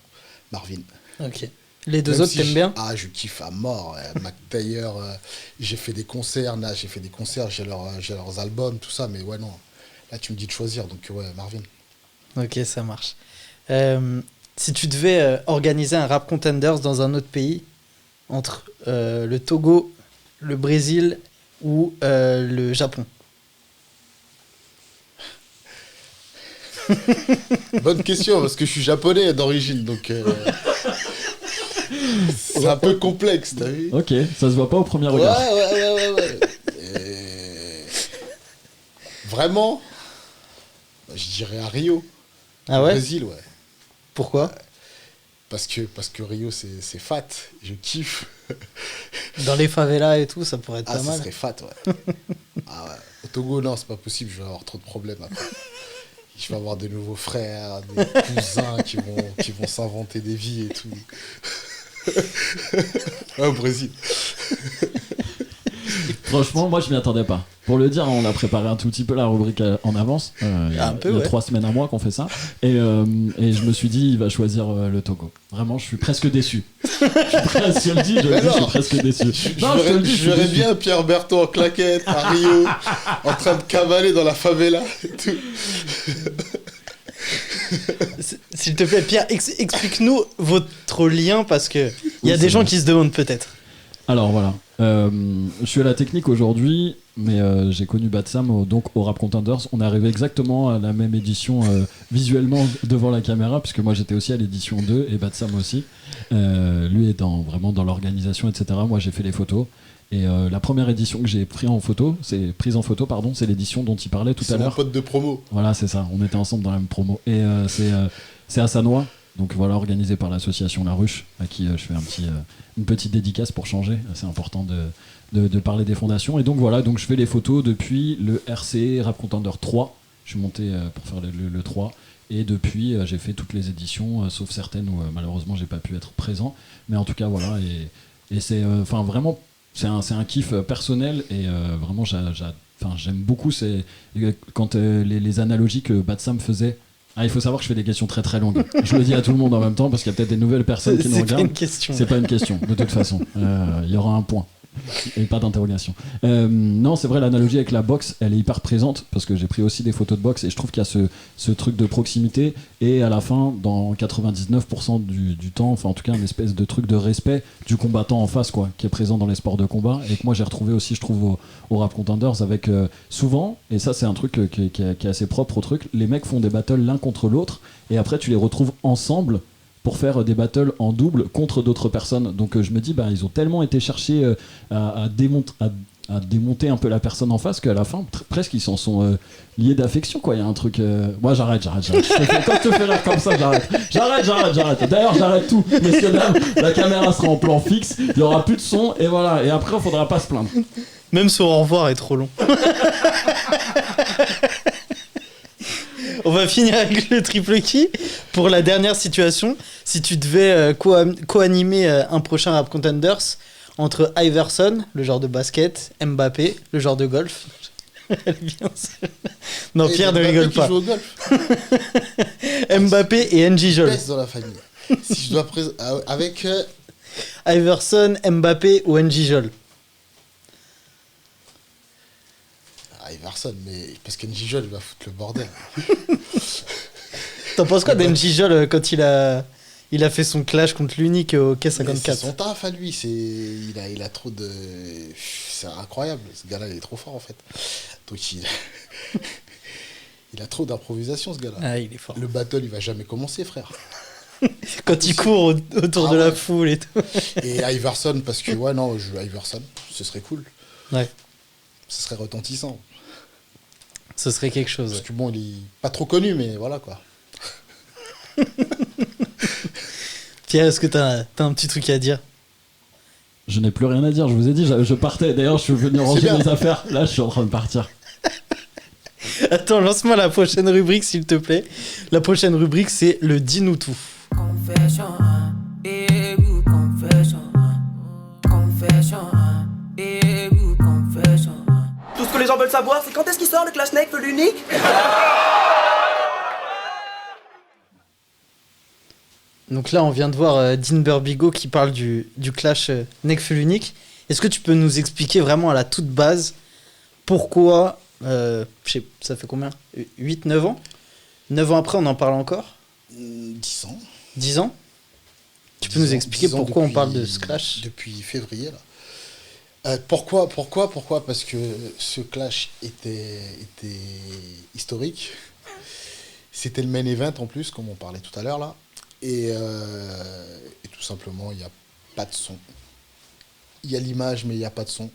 Marvin. Ok. Les deux Même autres, t'aimes bien ? Ah, je kiffe à mort. Mac Taylor, j'ai fait des concerts, j'ai leurs albums, tout ça, mais ouais, non. Là, tu me dis de choisir, donc ouais, Marvin. Ok, ça marche. Si tu devais organiser un Rap Contenders dans un autre pays, entre le Togo, le Brésil ou le Japon. Bonne question, parce que je suis japonais d'origine, donc c'est un peu complexe, t'as vu ? Ok, ça se voit pas au premier regard. Ouais. Vraiment ? Je dirais à Rio. Ah ouais ? Au Brésil, ouais. Pourquoi ? Parce que Rio, c'est fat. Je kiffe. Dans les favelas et tout, ça pourrait être pas mal. Ça serait fat, ouais. Ah ouais. Au Togo, non, c'est pas possible. Je vais avoir trop de problèmes après. Je vais avoir des nouveaux frères, des cousins qui vont s'inventer des vies et tout. Au Brésil. Franchement, moi je m'y attendais pas. Pour le dire, on a préparé un tout petit peu la rubrique en avance. Il y a 3 semaines, un mois qu'on fait ça. Et je me suis dit, il va choisir le Togo. Vraiment, je suis presque déçu. Je le dis, je suis presque déçu. Je verrais bien Pierre Berton en claquette à Rio, en train de cavaler dans la favela et tout. S'il te plaît, Pierre, explique-nous votre lien, parce que il y a des gens qui se demandent peut-être. Alors voilà, je suis à la technique aujourd'hui, mais j'ai connu Batsam au Rap Contenders. On est arrivé exactement à la même édition visuellement devant la caméra, puisque moi j'étais aussi à l'édition 2 et Batsam aussi. Lui est vraiment dans l'organisation, etc. Moi j'ai fait les photos. Et la première édition que j'ai prise en photo, c'est l'édition dont il parlait tout à l'heure. C'est mon pote de promo. Voilà, c'est ça, on était ensemble dans la même promo. Et c'est à Sanois, donc voilà, organisé par l'association La Ruche, à qui je fais une petite dédicace pour changer. C'est important de parler des fondations. Et donc voilà, donc je fais les photos depuis le RC Rap Contender 3. Je suis monté pour faire le 3. Et depuis, j'ai fait toutes les éditions, sauf certaines où malheureusement j'ai pas pu être présent. Mais en tout cas, voilà, et c'est vraiment... C'est un kiff personnel et vraiment j'aime beaucoup quand les analogies que Batsam faisait. Ah, il faut savoir que je fais des questions très très longues. Je le dis à tout le monde en même temps parce qu'il y a peut-être des nouvelles personnes qui nous regardent. C'est pas une question de toute façon. Il y aura un point et pas d'interrogation. Non, c'est vrai, l'analogie avec la boxe, elle est hyper présente parce que j'ai pris aussi des photos de boxe et je trouve qu'il y a ce truc de proximité et à la fin, dans 99% du temps, enfin en tout cas une espèce de truc de respect du combattant en face, quoi, qui est présent dans les sports de combat et que moi j'ai retrouvé aussi, je trouve, au Rap Contenders avec souvent, et ça c'est un truc qui est assez propre au truc, les mecs font des battles l'un contre l'autre et après tu les retrouves ensemble pour faire des battles en double contre d'autres personnes. Donc je me dis, ils ont tellement été chercher à à démonter un peu la personne en face, qu'à la fin, presque, ils s'en sont liés d'affection, quoi. Il y a un truc... Moi, j'arrête. Quand je te fais rire comme ça, j'arrête. J'arrête. D'ailleurs, j'arrête tout. Messieurs, dames, la caméra sera en plan fixe, il n'y aura plus de son, et voilà. Et après, il ne faudra pas se plaindre. Même son au revoir est trop long. On va finir avec le triple key. Pour la dernière situation, si tu devais co-animer un prochain Rap Contenders entre Iverson, le genre de basket, Mbappé, le genre de golf. Elle est bien celle-là. Non, Pierre ne rigole pas. Joue au golf. Mbappé et NJ Jol. Dans la famille. Si je dois avec Iverson, Mbappé ou NJ Jol. Iverson, mais parce qu'NJ il va foutre le bordel. T'en penses quoi d'NJ Jol quand il a fait son clash contre l'Unique au K54? C'est son taf à lui, il a trop de... C'est incroyable, ce gars-là il est trop fort en fait. Donc il a trop d'improvisation ce gars-là. Ah, il est fort. Le battle il va jamais commencer frère. Quand il court autour de la foule et tout. Et Iverson, parce que je veux Iverson, ce serait cool. Ouais. Ce serait retentissant. Ce serait quelque chose. Parce que bon, il est pas trop connu, mais voilà quoi. Pierre, est-ce que t'as un petit truc à dire? Je n'ai plus rien à dire, je vous ai dit, je partais. D'ailleurs, je suis venu ranger mes affaires. Là, je suis en train de partir. Attends, lance-moi la prochaine rubrique, s'il te plaît. La prochaine rubrique, c'est le dis-nous tout. Confession, confession, confession, confession. Tout ce que les gens veulent savoir, c'est quand est-ce qu'il sort le Clash Snake l'unique? Donc là, on vient de voir Dean Burbigo qui parle du clash Nekfeu unique. Est-ce que tu peux nous expliquer vraiment à la toute base pourquoi, ça fait combien 8, 9 ans 9 ans après, on en parle encore 10 ans. 10 ans Tu peux nous expliquer pourquoi on parle de ce clash? Depuis février, là. Pourquoi Parce que ce clash était historique. C'était le main event en plus, comme on parlait tout à l'heure là. Et tout simplement, il n'y a pas de son. Il y a l'image, mais il n'y a pas de son.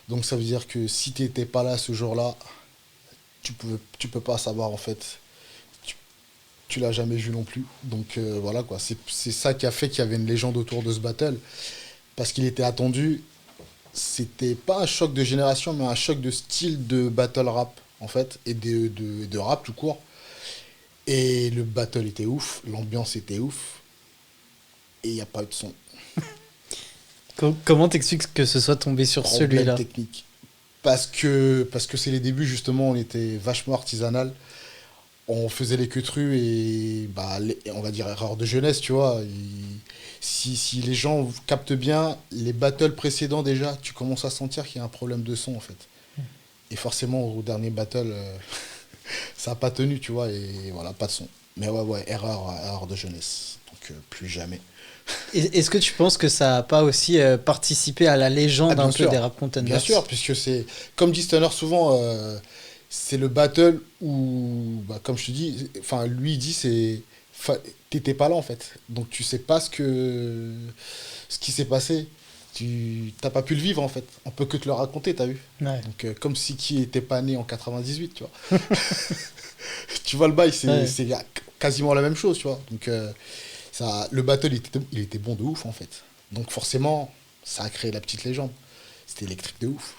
Donc ça veut dire que si tu n'étais pas là ce jour-là, tu peux pas savoir en fait. Tu l'as jamais vu non plus. Donc voilà quoi. C'est ça qui a fait qu'il y avait une légende autour de ce battle. Parce qu'il était attendu. C'était pas un choc de génération, mais un choc de style de battle rap en fait. Et de rap tout court. Et le battle était ouf, l'ambiance était ouf, et il n'y a pas eu de son. Comment t'expliques que ce soit tombé sur celui-là? Technique. Parce que c'est les débuts, justement, on était vachement artisanal, on faisait les queutrus et on va dire erreur de jeunesse, tu vois. Si les gens captent bien, les battles précédents déjà, tu commences à sentir qu'il y a un problème de son en fait. Et forcément, au dernier battle... ça n'a pas tenu, tu vois, et voilà, pas de son. Mais ouais, erreur de jeunesse. Donc, plus jamais. Est-ce que tu penses que ça n'a pas aussi participé à la légende un peu des Rap Contenders? Bien sûr, puisque c'est, comme dit Stunner souvent, c'est le battle où, comme je te dis, enfin, lui, il dit, t'étais pas là, en fait. Donc, tu sais pas ce qui s'est passé. Tu n'as pas pu le vivre en fait, on peut que te le raconter, t'as vu. Ouais. Donc comme si qui était pas né en 98, tu vois. Tu vois le bail, c'est quasiment la même chose, tu vois. Donc le battle il était bon de ouf en fait. Donc forcément, ça a créé la petite légende. C'était électrique de ouf.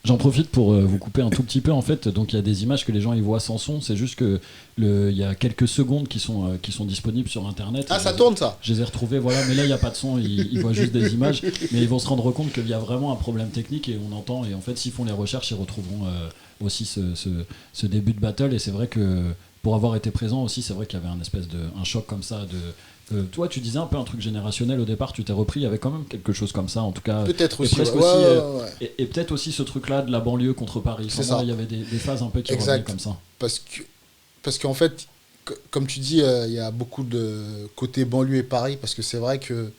J'en profite pour vous couper un tout petit peu en fait. Donc il y a des images que les gens ils voient sans son. C'est juste que il y a quelques secondes qui sont disponibles sur internet. Ah, ça tourne ça. Je les ai retrouvés, voilà. Mais là il n'y a pas de son. Ils voient juste des images. Mais ils vont se rendre compte qu'il y a vraiment un problème technique et on entend. Et en fait, s'ils font les recherches, ils retrouveront aussi ce début de battle. Et c'est vrai que pour avoir été présent aussi, c'est vrai qu'il y avait un choc comme ça de. Toi, tu disais un peu un truc générationnel au départ, tu t'es repris, il y avait quand même quelque chose comme ça, en tout cas. Peut-être aussi, ouais. Et peut-être aussi ce truc-là de la banlieue contre Paris. C'est ça. Il y avait des phases un peu qui revenaient comme ça. Parce qu'en fait, comme tu dis, il y a beaucoup de côté banlieue et Paris, parce que c'est vrai que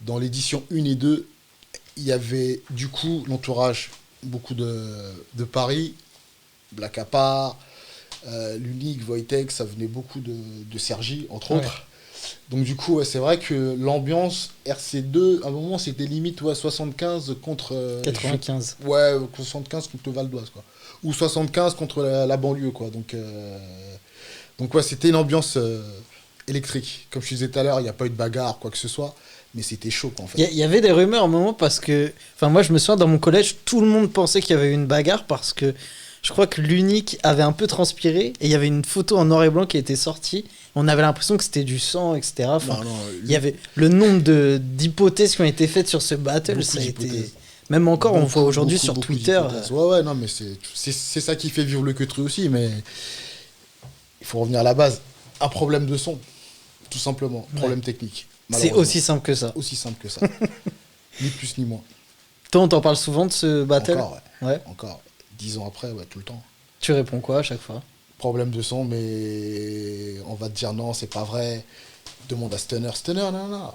dans l'édition 1 et 2, il y avait du coup l'entourage, beaucoup de Paris, Black Apart, l'Unique, Wojtek, ça venait beaucoup de Sergi, entre autres. Donc du coup, ouais, c'est vrai que l'ambiance RC2, à un moment, c'était limite 75 contre... 95. Ouais, 75 contre le Val d'Oise, quoi. Ou 75 contre la banlieue, quoi. Donc ouais, c'était une ambiance électrique. Comme je disais tout à l'heure, il n'y a pas eu de bagarre, quoi que ce soit. Mais c'était chaud, quoi, en fait. Il y avait des rumeurs à un moment parce que... Enfin, moi, je me souviens, dans mon collège, tout le monde pensait qu'il y avait eu une bagarre parce que je crois que l'unique avait un peu transpiré et il y avait une photo en noir et blanc qui était sortie. On avait l'impression que c'était du sang, etc. Enfin, il y avait le nombre d'hypothèses qui ont été faites sur ce battle. Ça a été... Même encore, on voit aujourd'hui sur Twitter. Ouais, non, mais c'est ça qui fait vivre le Queutru aussi. Mais il faut revenir à la base. Un problème de son, tout simplement. Problème technique. C'est aussi simple que ça. Aussi simple que ça. Ni plus ni moins. Toi, on t'en parle souvent de ce battle ? Encore, ouais. Encore. 10 ans après, ouais, tout le temps. Tu réponds quoi à chaque fois ? Problème de son, mais on va te dire non, c'est pas vrai. Demande à Stunner, non.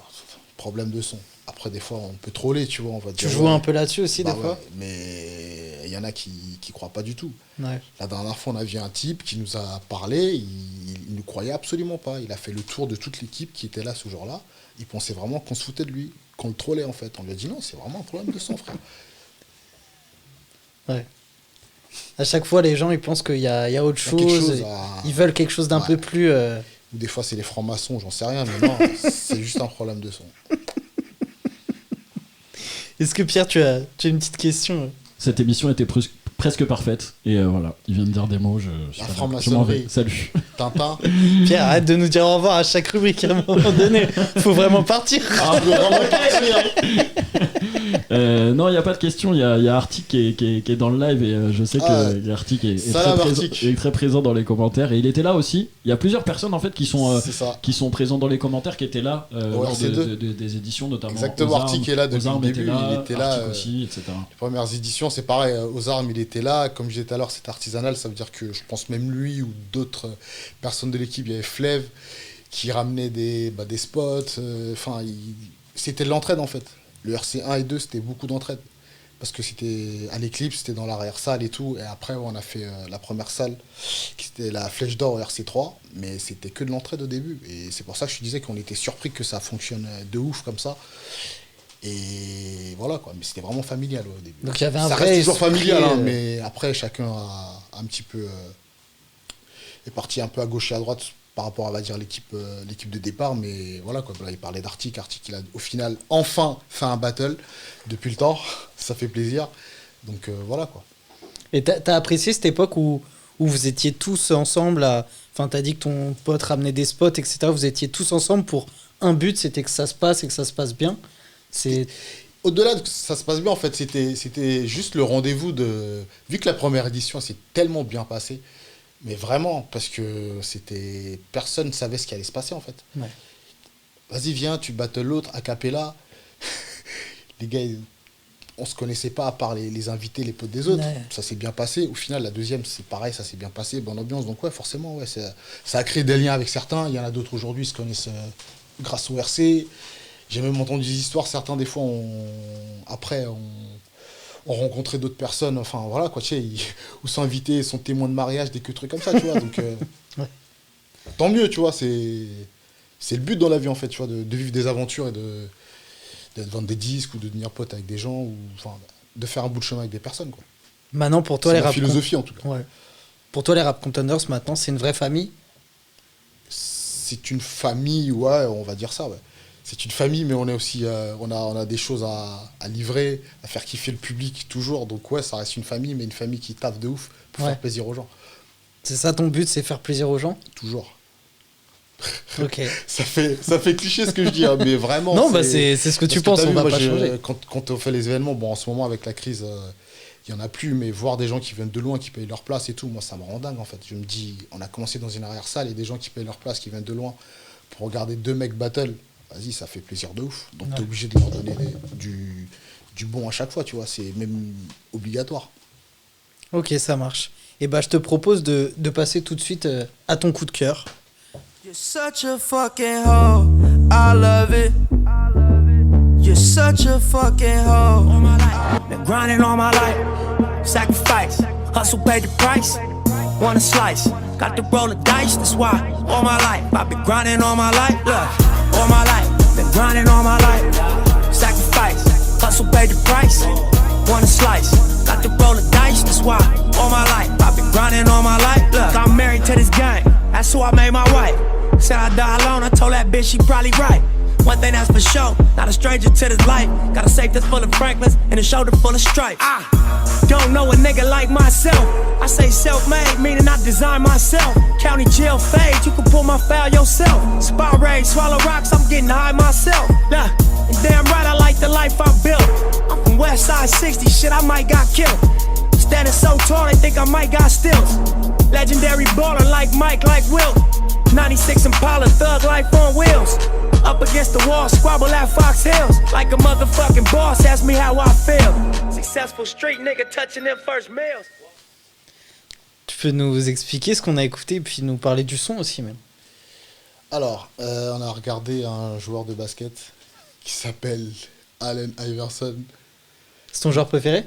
Problème de son. Après, des fois, on peut troller, tu vois. On va tu joues un peu là-dessus aussi, des fois ? Mais il y en a qui croient pas du tout. Ouais. La dernière fois, on a vu un type qui nous a parlé, il ne croyait absolument pas. Il a fait le tour de toute l'équipe qui était là ce jour-là. Il pensait vraiment qu'on se foutait de lui, qu'on le trollait en fait. On lui a dit non, c'est vraiment un problème de son, frère. Ouais. À chaque fois, les gens, ils pensent qu'il y a autre chose. Ils veulent quelque chose d'un peu plus... Ou des fois, c'est les francs-maçons, j'en sais rien, mais non, c'est juste un problème de son. Est-ce que Pierre, tu as une petite question ? Cette émission était presque parfaite. Et voilà, il vient de dire des mots. Je m'en vais. Salut. Tintin. Pierre, arrête de nous dire au revoir à chaque rubrique à un moment donné. Faut vraiment partir. Ah, faut vraiment partir. Non, il n'y a pas de question. Il y a Arctic qui est dans le live et je sais que Arctic est très présent dans les commentaires. Et il était là aussi. Il y a plusieurs personnes en fait qui sont présents dans les commentaires, qui étaient là lors des éditions notamment. Exactement, Arctic est là depuis le début. Il était là aussi, etc. Les premières éditions, c'est pareil. Aux Armes, il était là. Comme je disais tout à l'heure, c'est artisanal. Ça veut dire que je pense même lui ou d'autres personnes de l'équipe, il y avait Flev qui ramenait des spots. C'était de l'entraide en fait. Le RC1 et 2, c'était beaucoup d'entraide. Parce que c'était à l'éclipse, c'était dans l'arrière-salle et tout. Et après, on a fait la première salle, qui était la Flèche d'Or au RC3. Mais c'était que de l'entraide au début. Et c'est pour ça que je te disais qu'on était surpris que ça fonctionne de ouf comme ça. Et voilà quoi. Mais c'était vraiment familial au début. Donc il y avait ça reste toujours familial, hein, mais après, chacun a un petit peu... est parti un peu à gauche et à droite par rapport à, on va dire, l'équipe de départ, mais voilà quoi. Là, il parlait d'Arctic. Arctic, il a au final enfin fait un battle depuis le temps. Ça fait plaisir. Donc voilà quoi. Et t'as apprécié cette époque où vous étiez tous ensemble Enfin, t'as dit que ton pote ramenait des spots, etc. Vous étiez tous ensemble pour un but, c'était que ça se passe et que ça se passe bien. Au-delà de que ça se passe bien, en fait, c'était juste le rendez-vous de... Vu que la première édition s'est tellement bien passée, mais vraiment, parce que personne ne savait ce qui allait se passer, en fait. Ouais. Vas-y, viens, tu battles l'autre, a cappella. Les gars, on se connaissait pas à part les invités, les potes des autres. Ouais. Ça s'est bien passé. Au final, la deuxième, c'est pareil, ça s'est bien passé, bonne ambiance. Donc ouais, forcément, ouais, ça a créé des liens avec certains. Il y en a d'autres aujourd'hui qui se connaissent grâce au RC. J'ai même entendu des histoires, certains des fois, après, on rencontrait d'autres personnes, enfin voilà quoi, tu sais, ou sont invités, sont témoins de mariage, des trucs comme ça, tu vois. Donc ouais. Tant mieux, tu vois, c'est le but dans la vie en fait, tu vois, de vivre des aventures et de vendre des disques ou de devenir pote avec des gens, ou enfin de faire un bout de chemin avec des personnes quoi. Maintenant pour toi c'est la philosophie en tout cas. Ouais. Pour toi les Rap Contenders maintenant c'est une vraie famille? C'est une famille, ouais, on va dire ça, ouais. C'est une famille, mais on est aussi, on a des choses à livrer, à faire kiffer le public toujours. Donc ouais, ça reste une famille, mais une famille qui taffe de ouf pour faire plaisir aux gens. C'est ça ton but, c'est faire plaisir aux gens? Toujours. Ok. ça fait cliché ce que je dis, hein, mais vraiment. Non, c'est ce que tu penses, on va pas changer. Quand on fait les événements, bon, en ce moment avec la crise, il n'y en a plus, mais voir des gens qui viennent de loin, qui payent leur place et tout, moi ça me rend dingue en fait. Je me dis, on a commencé dans une arrière-salle et des gens qui payent leur place, qui viennent de loin, pour regarder deux mecs battle. Vas-y, ça fait plaisir de ouf. Donc t'es obligé de leur donner du bon à chaque fois, tu vois. C'est même obligatoire. Ok, ça marche. Et bah je te propose de passer tout de suite à ton coup de cœur. You're such a fucking hoe, I love it. You're such a fucking hoe. Been grinding all my life, sacrifice, hustle paid the price. Want a slice, Got to roll the dice, that's why all my life I've been grinding all my life. Look, all my life, been grinding all my life. Sacrifice, hustle paid the price. Want a slice, got to roll the dice, that's why all my life I've been grinding all my life. Look, I'm married to this game, that's who I made my wife. Said I die alone, I told that bitch she probably right. One thing that's for sure, not a stranger to this life. Got a safe that's full of Franklins and a shoulder full of stripes. I don't know a nigga like myself. I say self-made, meaning I design myself. County jail fade, you can pull my foul yourself. Spot raid, swallow rocks, I'm getting high myself. Nah, and damn right I like the life I built. I'm from West Side 60, shit I might got killed. Standing so tall, they think I might got stills. Legendary baller like Mike, like Wilt. 96 Impala, thug life on wheels. Up against the wall, squabble at Fox Hills. Like a motherfucking boss, ask me how I feel. Successful street nigga touching them first meals. Tu peux nous expliquer ce qu'on a écouté et puis nous parler du son aussi même. Alors, on a regardé un joueur de basket qui s'appelle Allen Iverson. C'est ton joueur préféré ?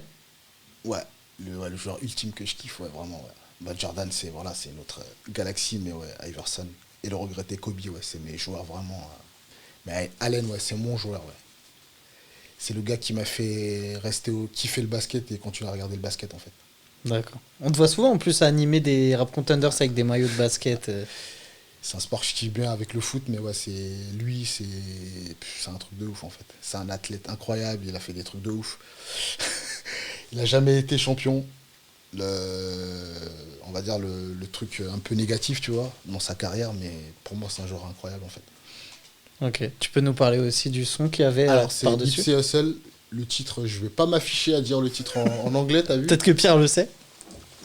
Ouais, le joueur ultime que je kiffe, ouais, vraiment, ouais. Bah, Jordan, c'est notre galaxie, mais ouais, Iverson. Et le regretté Kobe, ouais, c'est mes joueurs vraiment. Mais Allen, ouais, c'est mon joueur, ouais. C'est le gars qui m'a fait kiffer le basket et continuer à regarder le basket, en fait. D'accord. On te voit souvent en plus à animer des Rap Contenders avec des maillots de basket. C'est un sport que je kiffe bien avec le foot, mais ouais, c'est un truc de ouf, en fait. C'est un athlète incroyable, il a fait des trucs de ouf. Il n'a jamais été champion. On va dire le truc un peu négatif, tu vois, dans sa carrière, mais pour moi c'est un joueur incroyable en fait. Ok, tu peux nous parler aussi du son qu'il y avait alors c'est par-dessus. Nipsey Hussle, le titre, je vais pas m'afficher à dire le titre en anglais, t'as vu? Peut-être que Pierre le sait.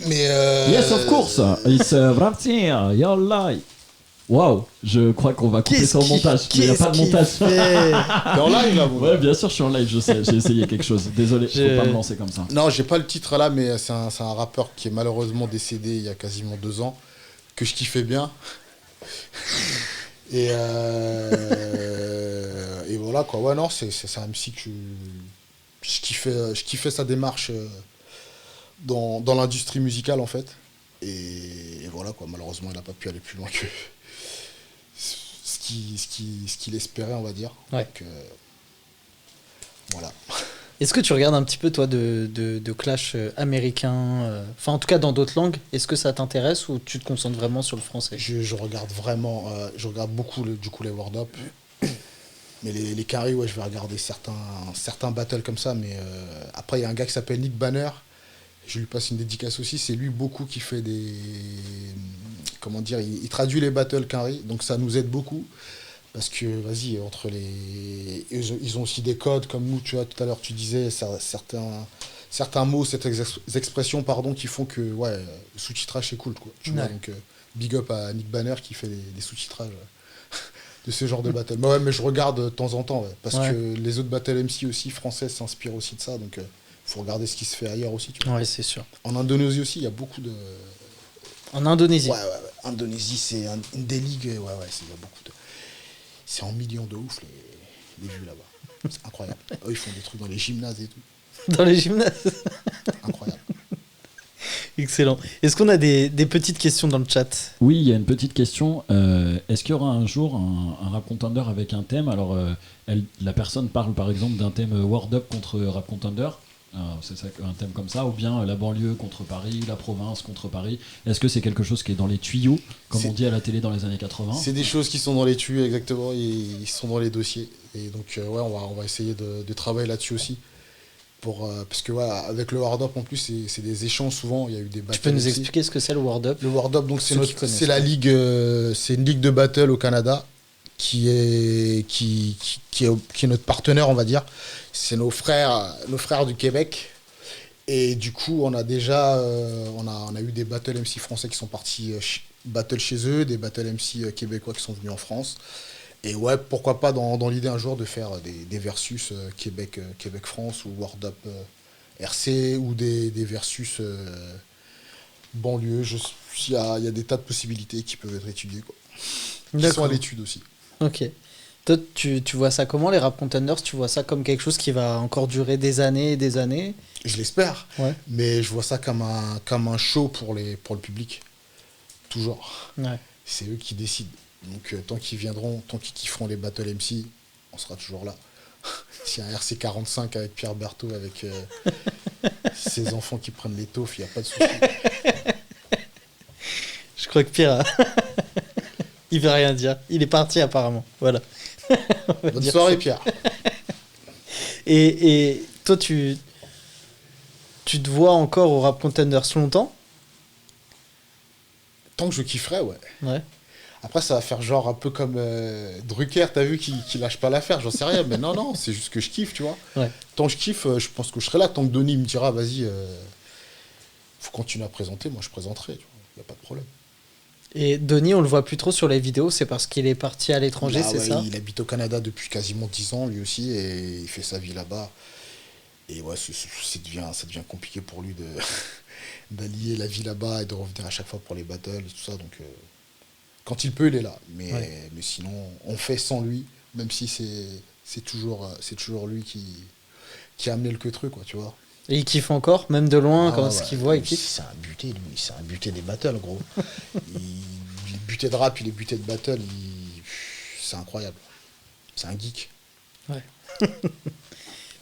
Mais Yes of course, it's Vramtir, your life. Waouh, je crois qu'on va couper ça au montage. Il n'y a pas de montage. T'es en live là, vous? Ouais, bien sûr, je suis en live, je sais, j'ai essayé quelque chose. Désolé, je peux pas me lancer comme ça. Non, j'ai pas le titre là, mais c'est un rappeur qui est malheureusement décédé il y a quasiment 2 ans, que je kiffais bien. Et voilà quoi, ouais, non, c'est un MC que je kiffais sa démarche dans l'industrie musicale en fait. Et voilà quoi, malheureusement il n'a pas pu aller plus loin que ce qu'il espérait, on va dire. Ouais. Donc, voilà. Est-ce que tu regardes un petit peu toi de clash américain, enfin en tout cas dans d'autres langues, est-ce que ça t'intéresse ou tu te concentres vraiment sur le français? Je regarde vraiment, je regarde beaucoup du coup les World Up. Mais les carrés, ouais, je vais regarder certains battles comme ça, mais après il y a un gars qui s'appelle Nick Banner. Je lui passe une dédicace aussi, c'est lui beaucoup qui fait des... Comment dire, il traduit les battles carry, donc ça nous aide beaucoup. Parce que, vas-y, entre les... Ils ont aussi des codes, comme nous, tu vois, tout à l'heure tu disais, certains mots, certaines expressions, pardon, qui font que, ouais, le sous-titrage c'est cool, quoi. Tu vois, donc big up à Nick Banner qui fait des sous-titrages de ce genre de battle. Mais ouais, mais je regarde de temps en temps, ouais, parce que les autres battle MC aussi, français, s'inspirent aussi de ça, donc... faut regarder ce qui se fait ailleurs aussi, tu vois. Ouais, c'est sûr. En Indonésie aussi, il y a beaucoup de... En Indonésie? Ouais. Indonésie, c'est une des ligues, il y a beaucoup de... C'est en millions de ouf, les vues là-bas. C'est incroyable. Eux, ils font des trucs dans les gymnases et tout. Dans les gymnases? Incroyable. Excellent. Est-ce qu'on a des petites questions dans le chat? Oui, il y a une petite question. Est-ce qu'il y aura un jour un Rap Contender avec un thème? Alors, la personne parle par exemple d'un thème World Up contre Rap Contender. C'est ça, un thème comme ça, ou bien la banlieue contre Paris, la province contre Paris. Est-ce que c'est quelque chose qui est dans les tuyaux, comme on dit à la télé dans les années 80? C'est des choses qui sont dans les tuyaux, exactement, ils sont dans les dossiers. Et donc, ouais, on va essayer de travailler là-dessus aussi. Parce que, ouais, avec le World Up, en plus, c'est des échanges souvent. Il y a eu des battles. Tu peux nous aussi. expliquer ce que c'est le World Up? Le World Up, donc c'est la ligue, c'est une ligue de battle au Canada qui est notre partenaire, on va dire. C'est nos frères du Québec. Et du coup, on a déjà on a eu des battle MC français qui sont partis battle chez eux, des battle MC québécois qui sont venus en France. Et ouais, pourquoi pas dans l'idée un jour de faire des versus Québec-France ou World Up RC ou des versus banlieue. Il y a des tas de possibilités qui peuvent être étudiées, quoi. Qui sont à l'étude aussi. Ok. Toi, tu vois ça comment, les Rap Contenders? Tu vois ça comme quelque chose qui va encore durer des années et des années? Je l'espère. Ouais. Mais je vois ça comme un show pour le public. toujours. Ouais. C'est eux qui décident. Donc tant qu'ils viendront, tant qu'ils feront les Battle MC, on sera toujours là. S'il y a un RC45 avec Pierre Berthaud, avec ses enfants qui prennent les taufs, il n'y a pas de souci. Je crois que Pierre, il veut rien dire. Il est parti apparemment. Voilà. Bonne soirée, Pierre. Et toi, tu te vois encore au Rap Contenders longtemps? Tant que je kifferais, ouais. Ouais. Après, ça va faire genre un peu comme Drucker, t'as vu, qui lâche pas l'affaire, j'en sais rien. Mais non, c'est juste que je kiffe, tu vois. Ouais. Tant que je kiffe, je pense que je serai là. Tant que Donny me dira, vas-y, faut continuer à présenter, moi je présenterai, tu vois. Y a pas de problème. Et Donny, on le voit plus trop sur les vidéos, c'est parce qu'il est parti à l'étranger, Ah c'est ouais, ça? il habite au Canada depuis quasiment 10 ans, lui aussi, et il fait sa vie là-bas. Et ouais, ça devient compliqué pour lui d'allier la vie là-bas et de revenir à chaque fois pour les battles et tout ça. Donc, quand il peut, il est là. Mais sinon, on fait sans lui, même si c'est toujours lui qui a amené le queutru, quoi, tu vois. Et il kiffe encore, même de loin, quand ce qu'il voit, il lui, kiffe. C'est un buté, lui. C'est un buté des battles, gros. Il est buté de rap, il est buté de battle. C'est incroyable. C'est un geek. Ouais.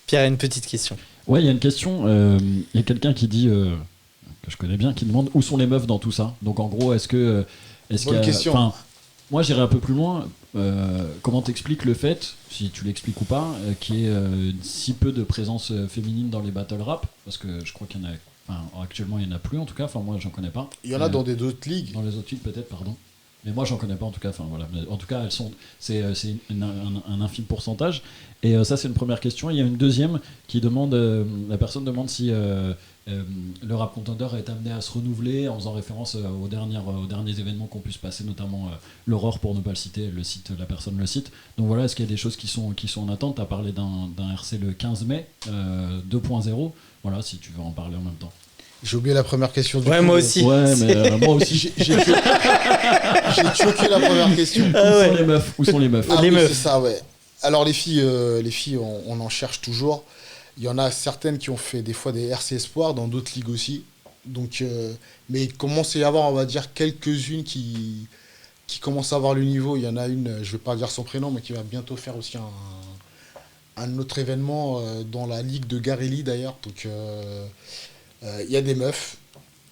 Pierre a une petite question. Ouais, il y a une question. Il y a quelqu'un qui dit, que je connais bien, qui demande où sont les meufs dans tout ça. Donc en gros, est-ce qu'il y a... question. Enfin, moi, j'irai un peu plus loin. Comment t'expliques le fait, si tu l'expliques ou pas, qu'il y ait si peu de présence féminine dans les battle rap? Parce que je crois qu'il y en a... Enfin, actuellement, il n'y en a plus, en tout cas. Enfin, moi, j'en connais pas. Il y en a dans d'autres ligues. Dans les autres ligues, peut-être, pardon. Mais moi, j'en connais pas, en tout cas. Enfin, voilà. Mais en tout cas, c'est un infime pourcentage. Et ça, c'est une première question. Il y a une deuxième qui demande... la personne demande si... le Rap Contender est amené à se renouveler en faisant référence aux derniers événements qu'on puisse passer, notamment l'Aurore, pour ne pas le citer, la personne le cite. Donc voilà, est-ce qu'il y a des choses qui sont en attente? Tu as parlé d'un RC le 15 mai 2.0. Voilà, si tu veux en parler en même temps. J'ai oublié la première question. Ouais, moi aussi. Ouais, mais moi aussi. J'ai choqué la première question. Où sont les meufs? Ah, Les oui, meufs. c'est ça, ouais. Alors les filles, on en cherche toujours. Il y en a certaines qui ont fait des fois des RC Espoirs dans d'autres ligues aussi. Donc, mais il commence à y avoir, on va dire, quelques-unes qui commencent à avoir le niveau. Il y en a une, je ne vais pas dire son prénom, mais qui va bientôt faire aussi un autre événement dans la ligue de Garelli d'ailleurs. Donc il y a des meufs.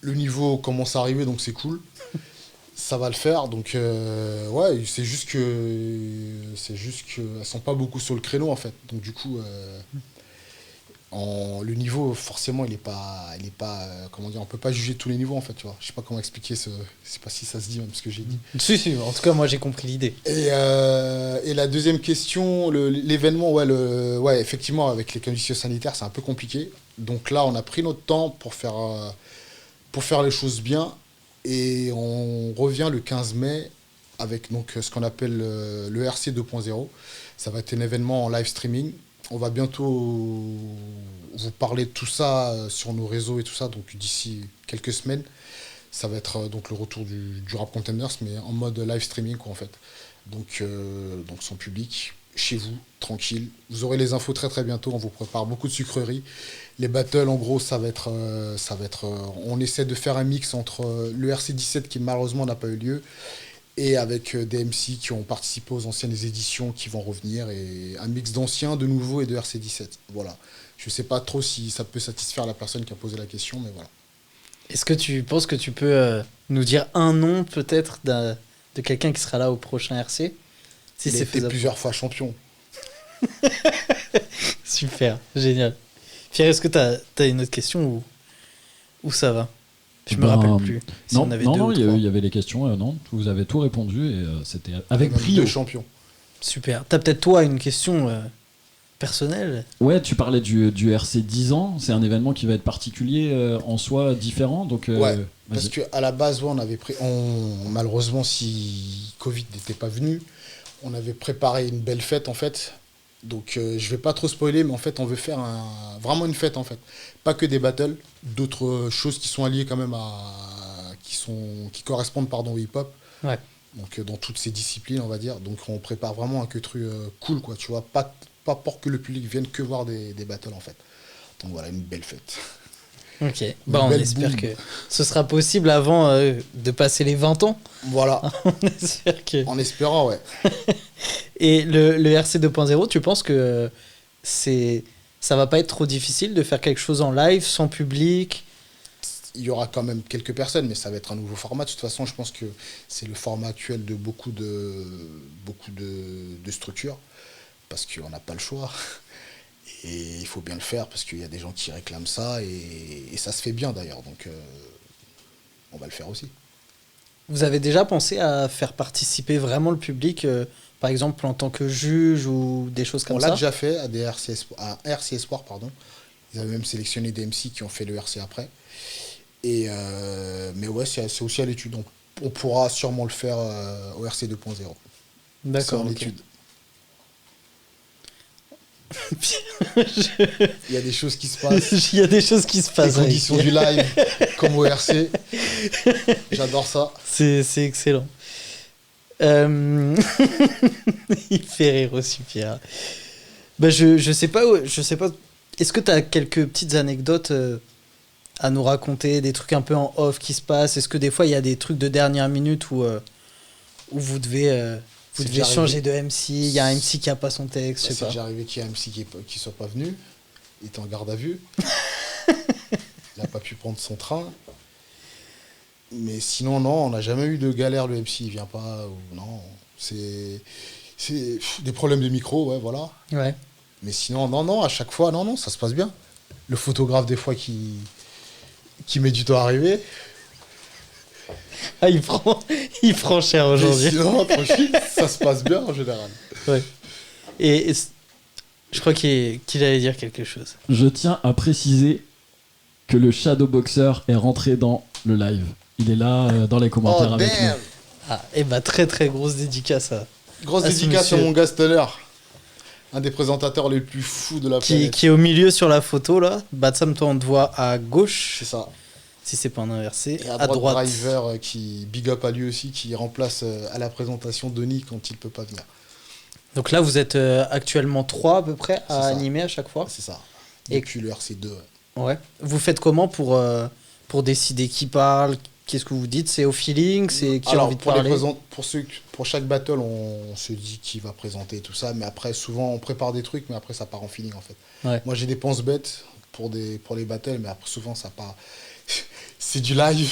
Le niveau commence à arriver, donc c'est cool. Ça va le faire. Donc ouais, c'est juste qu'elles sont pas beaucoup sur le créneau en fait. Donc du coup... le niveau forcément il est pas comment dire, on peut pas juger tous les niveaux en fait, tu vois. Je sais pas comment expliquer je sais pas si ça se dit même ce que j'ai dit. Si, en tout cas moi j'ai compris l'idée. Et la deuxième question, l'événement, ouais, effectivement avec les conditions sanitaires c'est un peu compliqué, donc là on a pris notre temps pour faire les choses bien et on revient le 15 mai avec donc ce qu'on appelle le RC 2.0. Ça va être un événement en live streaming. On va bientôt vous parler de tout ça sur nos réseaux et tout ça, donc d'ici quelques semaines. Ça va être donc le retour du Rap Contenders, mais en mode live streaming quoi, en fait. Donc sans public, chez vous, tranquille. Vous aurez les infos très très bientôt, on vous prépare beaucoup de sucreries. Les battles, en gros, ça va être on essaie de faire un mix entre le RC17 qui malheureusement n'a pas eu lieu, et avec des MC qui ont participé aux anciennes éditions qui vont revenir, et un mix d'anciens, de nouveaux et de RC17. Voilà. Je sais pas trop si ça peut satisfaire la personne qui a posé la question, mais voilà. Est-ce que tu penses que tu peux nous dire un nom peut-être de quelqu'un qui sera là au prochain RC? Si Il a c'est été faisable. plusieurs fois champion. Super, génial. Pierre, est-ce que t'as une autre question ou ça va? Je me rappelle plus. Si Non, on avait non, deux ou trois. il y avait les questions, non, vous avez tout répondu et c'était avec Même brio. deux champions. Super. T'as peut-être toi une question personnelle? Ouais, tu parlais du RC 10 ans, c'est un événement qui va être particulier en soi, différent, donc... Ouais, parce qu'à la base, ouais, on avait malheureusement, si Covid n'était pas venu, on avait préparé une belle fête en fait. Donc je vais pas trop spoiler, mais en fait on veut faire vraiment une fête en fait. Pas que des battles, d'autres choses qui sont alliées quand même qui correspondent pardon, au hip-hop. Ouais. Donc dans toutes ces disciplines on va dire. Donc on prépare vraiment un queutru cool quoi, tu vois. Pas pour que le public vienne que voir des battles en fait. Donc voilà, une belle fête. Ok, bah on belle espère boum. que ce sera possible avant de passer les 20 ans. Voilà, On espère que... en espérant, ouais. Et le RC 2.0, tu penses que ça va pas être trop difficile de faire quelque chose en live, sans public? Il y aura quand même quelques personnes, mais ça va être un nouveau format. De toute façon, je pense que c'est le format actuel de beaucoup de structures, parce qu'on n'a pas le choix. Et il faut bien le faire, parce qu'il y a des gens qui réclament ça, et ça se fait bien d'ailleurs. Donc, on va le faire aussi. Vous avez déjà pensé à faire participer vraiment le public, par exemple en tant que juge ou des choses comme On ça? l'a déjà fait à RC Espoir, pardon. Ils avaient même sélectionné des MC qui ont fait le RC après. Mais ouais, c'est aussi à l'étude. On pourra sûrement le faire au RC 2.0. D'accord. C'est en ok. étude. Il y a des choses qui se passent. Il y a des choses qui se Les passent. avec- conditions du live, comme au RC. J'adore ça. C'est excellent. Il fait rire aussi, Pierre. Bah, je sais pas. Je sais pas. Est-ce que tu as quelques petites anecdotes à nous raconter, des trucs un peu en off qui se passent? Est-ce que des fois il y a des trucs de dernière minute où vous devez C'est déjà changer de MC? Il y a un MC qui a pas son texte, je sais C'est pas. déjà arrivé qu'il y ait un MC qui soit pas venu. Il était en garde à vue. Il n'a pas pu prendre son train. Mais sinon, non, on n'a jamais eu de galère, le MC, il vient pas. Ou non, c'est des problèmes de micro, ouais, voilà. Ouais. Mais sinon, non, à chaque fois, non, ça se passe bien. Le photographe, des fois, qui met du temps à arriver. Ah, il prend cher Mais aujourd'hui. sinon, tranquille, ça se passe bien en général. Ouais. Et je crois qu'il allait dire quelque chose. Je tiens à préciser que le Shadowboxer est rentré dans le live. Il est là dans les commentaires Oh, avec damn! nous. Ah, et bah très très grosse dédicace à Grosse Ah, ce dédicace à monsieur. mon gars Stellar. Un des présentateurs les plus fous de la planète. qui est au milieu sur la photo là. Batsam, toi on te voit à gauche, C'est ça. si c'est pas un inversé. Et à droite, Driver, qui big up à lui aussi, qui remplace à la présentation Denis quand il peut pas venir. Donc là vous êtes actuellement 3 à peu près C'est à ça. animer à chaque fois. C'est ça. Et- Depuis le RC2. Ouais. Ouais. Vous faites comment pour décider qui parle? Qu'est-ce que vous dites? C'est au feeling? C'est qui a Alors, envie de pour, parler? pour chaque battle, on se dit qui va présenter tout ça, mais après, souvent, on prépare des trucs, mais après, ça part en feeling, en fait. Ouais. Moi, j'ai des penses bêtes pour les battles, mais après, souvent, ça part... C'est du live.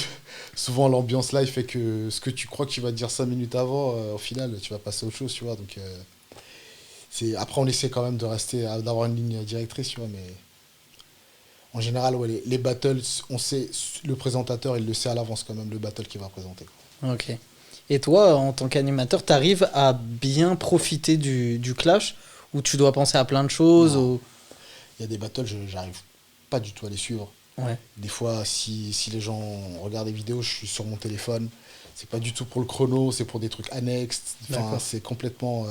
Souvent, l'ambiance live fait que ce que tu crois que tu vas dire 5 minutes avant, au final, tu vas passer à autre chose, tu vois. Donc, après, on essaie quand même de rester, d'avoir une ligne directrice, tu vois, mais... En général, ouais, les battles, on sait, le présentateur, il le sait à l'avance quand même, le battle qu'il va présenter. Ok. Et toi, en tant qu'animateur, t'arrives à bien profiter du clash, ou tu dois penser à plein de choses Non. ou... Il y a des battles, j'arrive pas du tout à les suivre. Ouais. Des fois, si les gens regardent des vidéos, je suis sur mon téléphone. C'est pas du tout pour le chrono, c'est pour des trucs annexes. Enfin, D'accord. c'est complètement...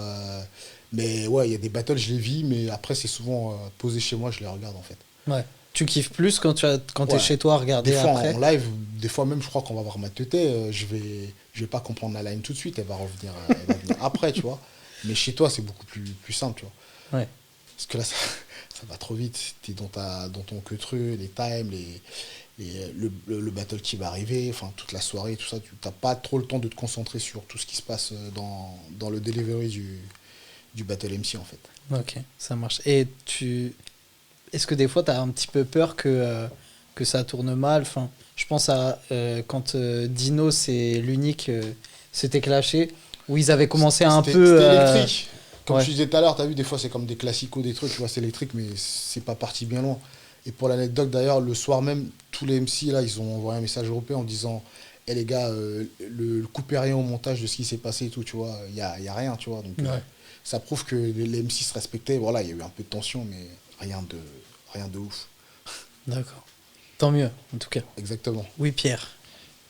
Mais ouais, il y a des battles, je les vis, mais après, c'est souvent posé chez moi, je les regarde en fait. Ouais. Tu kiffes plus quand t'es Ouais. chez toi à regarder Des fois, après? en live, des fois même, je crois qu'on va voir ma tétée, je vais pas comprendre la line tout de suite, elle va revenir, elle va venir après, tu vois. Mais chez toi, c'est beaucoup plus simple, tu vois. Ouais. Parce que là, ça va trop vite. T'es dans ton queutru, les times, le battle qui va arriver, enfin toute la soirée, tout ça. Tu n'as pas trop le temps de te concentrer sur tout ce qui se passe dans le delivery du battle MC, en fait. Ok, ça marche. Et est-ce que des fois, tu as un petit peu peur que ça tourne mal? Enfin, je pense à quand Dino, c'est l'unique, s'était clashé, où ils avaient commencé un peu... C'était électrique. Comme ouais. je disais tout à l'heure, tu as vu, des fois, c'est comme des classicos, des trucs, tu vois, c'est électrique, mais c'est pas parti bien loin. Et pour l'anecdote, d'ailleurs, le soir même, tous les MC, là, ils ont envoyé un message européen en disant « Eh les gars, coupez rien au montage de ce qui s'est passé et tout, tu vois, il y a rien, tu vois. » Donc, Ouais. ça prouve que les MC se respectaient. Voilà, il y a eu un peu de tension, mais rien de ouf. D'accord. Tant mieux, en tout cas. Exactement. Oui, Pierre.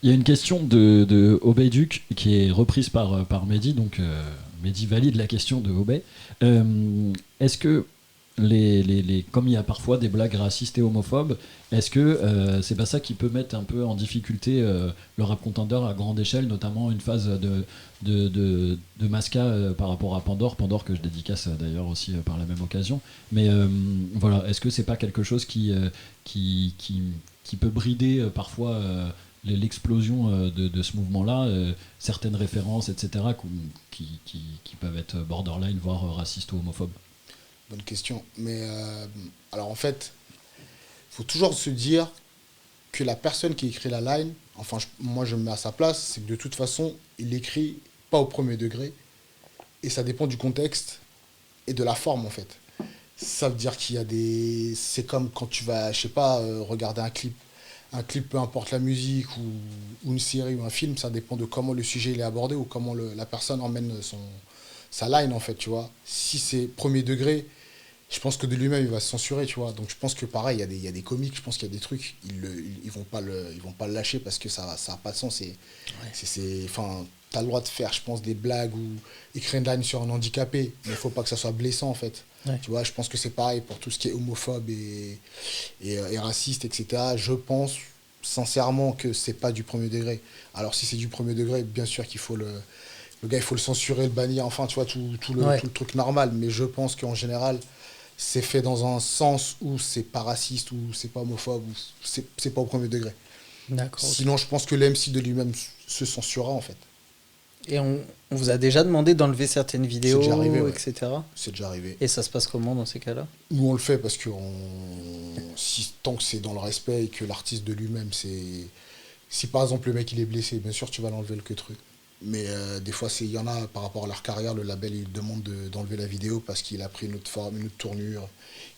Il y a une question de Obeyduc qui est reprise par Mehdi, donc Mehdi valide la question de Obey. Est-ce que comme il y a parfois des blagues racistes et homophobes, est-ce que c'est pas ça qui peut mettre un peu en difficulté le rap contender à grande échelle, notamment une phase de Masca par rapport à Pandore que je dédicace d'ailleurs aussi par la même occasion. Mais voilà, est-ce que c'est pas quelque chose qui qui peut brider parfois l'explosion de ce mouvement-là, certaines références, etc., qui peuvent être borderline, voire racistes ou homophobes? Bonne question. Mais alors en fait, il faut toujours se dire que la personne qui écrit la line, enfin moi je me mets à sa place, c'est que de toute façon, il écrit pas au premier degré, et ça dépend du contexte et de la forme en fait. Ça veut dire qu'il y a des... C'est comme quand tu vas, je sais pas, regarder un clip. Un clip, peu importe la musique, ou une série, ou un film, ça dépend de comment le sujet il est abordé, ou comment la personne emmène sa line en fait, tu vois. Si c'est premier degré, je pense que de lui-même il va se censurer, tu vois. Donc je pense que pareil, il y a des comiques, je pense qu'il y a des trucs, ils vont pas le lâcher parce que ça a pas de sens. Enfin, t'as le droit de faire, je pense, des blagues ou écrire une line sur un handicapé, mais il faut pas que ça soit blessant en fait. Ouais. Tu vois, je pense que c'est pareil pour tout ce qui est homophobe et raciste, etc. Je pense sincèrement que c'est pas du premier degré. Alors si c'est du premier degré, bien sûr qu'il faut le gars, il faut le censurer, le bannir, enfin tu vois, tout le truc normal. Mais je pense qu'en général, c'est fait dans un sens où c'est pas raciste, ou c'est pas homophobe, ou c'est pas au premier degré. D'accord. Sinon, je pense que l'MC de lui-même se censurera en fait. Et on vous a déjà demandé d'enlever certaines vidéos, arrivé, etc. C'est déjà arrivé. Et ça se passe comment dans ces cas-là? Nous, on le fait parce que tant que c'est dans le respect et que l'artiste de lui-même, si par exemple le mec il est blessé, bien sûr tu vas l'enlever le truc. Mais des fois, il y en a par rapport à leur carrière, le label il demande d'enlever la vidéo parce qu'il a pris une autre forme, une autre tournure,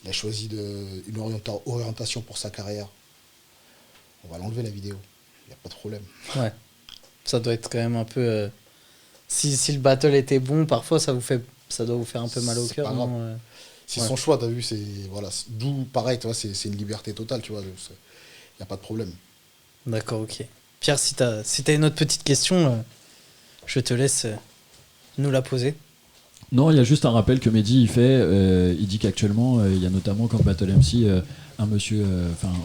il a choisi une orientation pour sa carrière. On va l'enlever la vidéo, il n'y a pas de problème. Ouais, ça doit être quand même un peu... Si le battle était bon, parfois ça doit vous faire un peu mal au cœur. C'est son choix, t'as vu, d'où pareil, tu vois, c'est une liberté totale, tu vois, il n'y a pas de problème. D'accord, ok. Pierre, si t'as une autre petite question, je te laisse nous la poser. Non, il y a juste un rappel que Mehdi il fait. Il dit qu'actuellement, il y a notamment comme Battle MC un monsieur,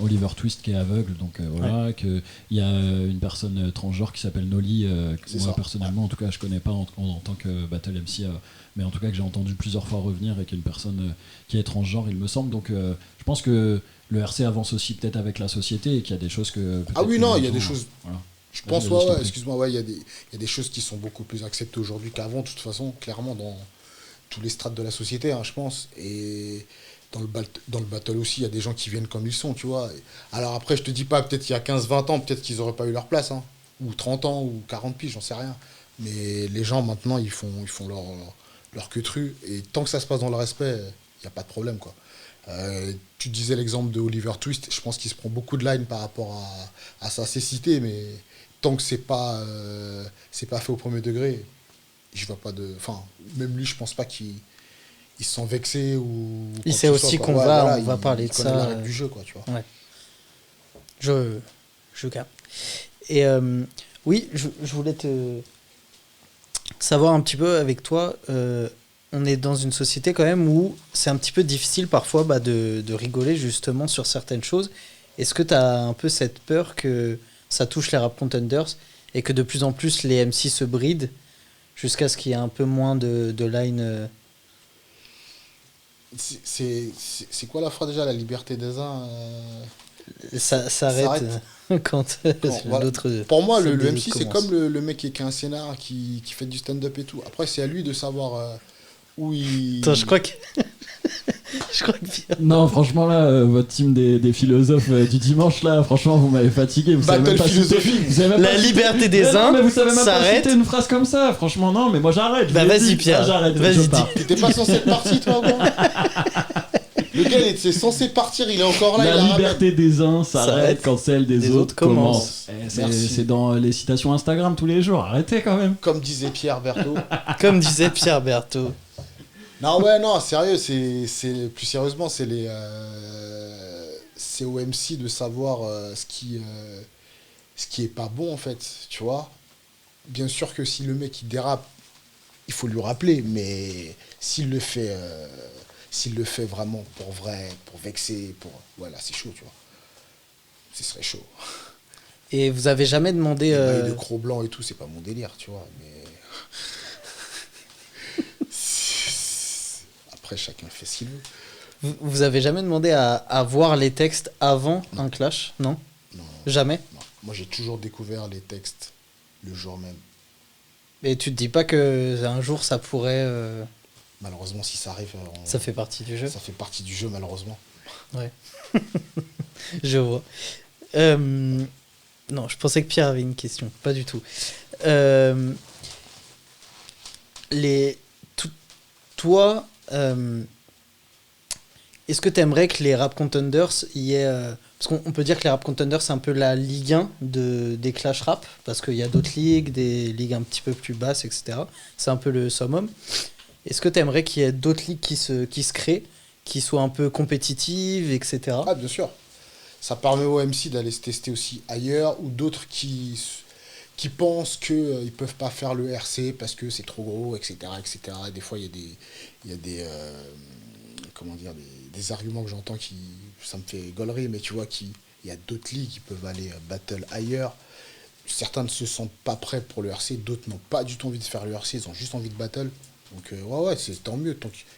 Oliver Twist qui est aveugle, donc voilà, qu'il y a une personne transgenre qui s'appelle Noli, que moi personnellement, en tout cas, je connais pas en tant que Battle MC, mais en tout cas que j'ai entendu plusieurs fois revenir, et qui est une personne qui est transgenre, il me semble. Donc, je pense que le RC avance aussi peut-être avec la société, et qu'il y a des choses que... Ah oui, non, il y a des choses... Voilà. Je pense, excuse-moi, il y a des choses qui sont beaucoup plus acceptées aujourd'hui qu'avant, de toute façon, clairement, dans tous les strates de la société, je pense. Et dans le battle aussi, il y a des gens qui viennent comme ils sont, tu vois. Alors après, je te dis pas, peut-être il y a 15-20 ans, peut-être qu'ils n'auraient pas eu leur place, ou 30 ans, ou 40 piges, j'en sais rien. Mais les gens, maintenant, ils font leur queutru, et tant que ça se passe dans le respect, il n'y a pas de problème, quoi. Tu disais l'exemple de Oliver Twist, je pense qu'il se prend beaucoup de lines par rapport à sa cécité, mais tant que c'est pas fait au premier degré, je vois pas de... Enfin, même lui, je pense pas qu'il se sent vexé ou... Il sait aussi qu'on va parler de ça. Il connaît la règle du jeu, quoi, tu vois. Ouais. Je capte. Et oui, je voulais te savoir un petit peu avec toi... on est dans une société quand même où c'est un petit peu difficile parfois de rigoler justement sur certaines choses. Est-ce que tu as un peu cette peur que ça touche les rap contenders et que de plus en plus les MC se brident jusqu'à ce qu'il y ait un peu moins de line C'est quoi la phrase déjà? La liberté des uns ça s'arrête quand voilà. l'autre... Pour moi, le MC, c'est comme le mec qui écrit un scénar, qui fait du stand-up et tout. Après, c'est à lui de savoir... où il... Attends, je crois que Pierre... Non, franchement, là, votre team des philosophes du dimanche, là, franchement, vous m'avez fatigué. Vous savez même pas citer, la liberté des uns, mais vous savez même s'arrête. pas citer une phrase comme ça. Franchement, non, mais moi j'arrête. Bah vas-y, Pierre. J'arrête. Vas-y, t'étais pas censé être parti, toi, quoi. Le gars, il était censé partir, il est encore là. La liberté des uns s'arrête quand celle des autres commence. C'est dans les citations Instagram tous les jours. Arrêtez quand même. Comme disait Pierre Berthaud. Non, ouais, non, sérieux, plus sérieusement, c'est au MC de savoir ce qui est pas bon, en fait, tu vois. Bien sûr que si le mec, il dérape, il faut lui rappeler, mais s'il le fait vraiment pour vrai, pour vexer, voilà, c'est chaud, tu vois. Ce serait chaud. Et vous avez jamais demandé... Les de crocs blancs et tout, c'est pas mon délire, tu vois, mais... Après, chacun fait ce qu'il veut. Vous avez jamais demandé à voir les textes avant un clash, non? Jamais. Non. Moi, j'ai toujours découvert les textes le jour même. Et tu te dis pas que un jour ça pourrait. Malheureusement, si ça arrive, Ça fait partie du jeu. ça fait partie du jeu, malheureusement. Ouais. Je vois. Non, je pensais que Pierre avait une question. Pas du tout. Toi, est-ce que tu aimerais que les Rap Contenders y ait... parce qu'on peut dire que les Rap Contenders, c'est un peu la Ligue 1 des Clash Rap, parce qu'il y a d'autres ligues, des ligues un petit peu plus basses, etc. C'est un peu le summum. Est-ce que tu aimerais qu'il y ait d'autres ligues qui se créent, qui soient un peu compétitives, etc. Ah, bien sûr. Ça permet aux MC d'aller se tester aussi ailleurs, ou d'autres qui pensent qu'ils ne peuvent pas faire le RC parce que c'est trop gros, etc. etc. Et des fois, il y a des comment dire, des arguments que j'entends qui, ça me fait gaulerie, mais tu vois, il y a d'autres ligues qui peuvent aller battle ailleurs. Certains ne se sentent pas prêts pour le RC, d'autres n'ont pas du tout envie de faire le RC, ils ont juste envie de battle. Donc ouais, c'est tant mieux.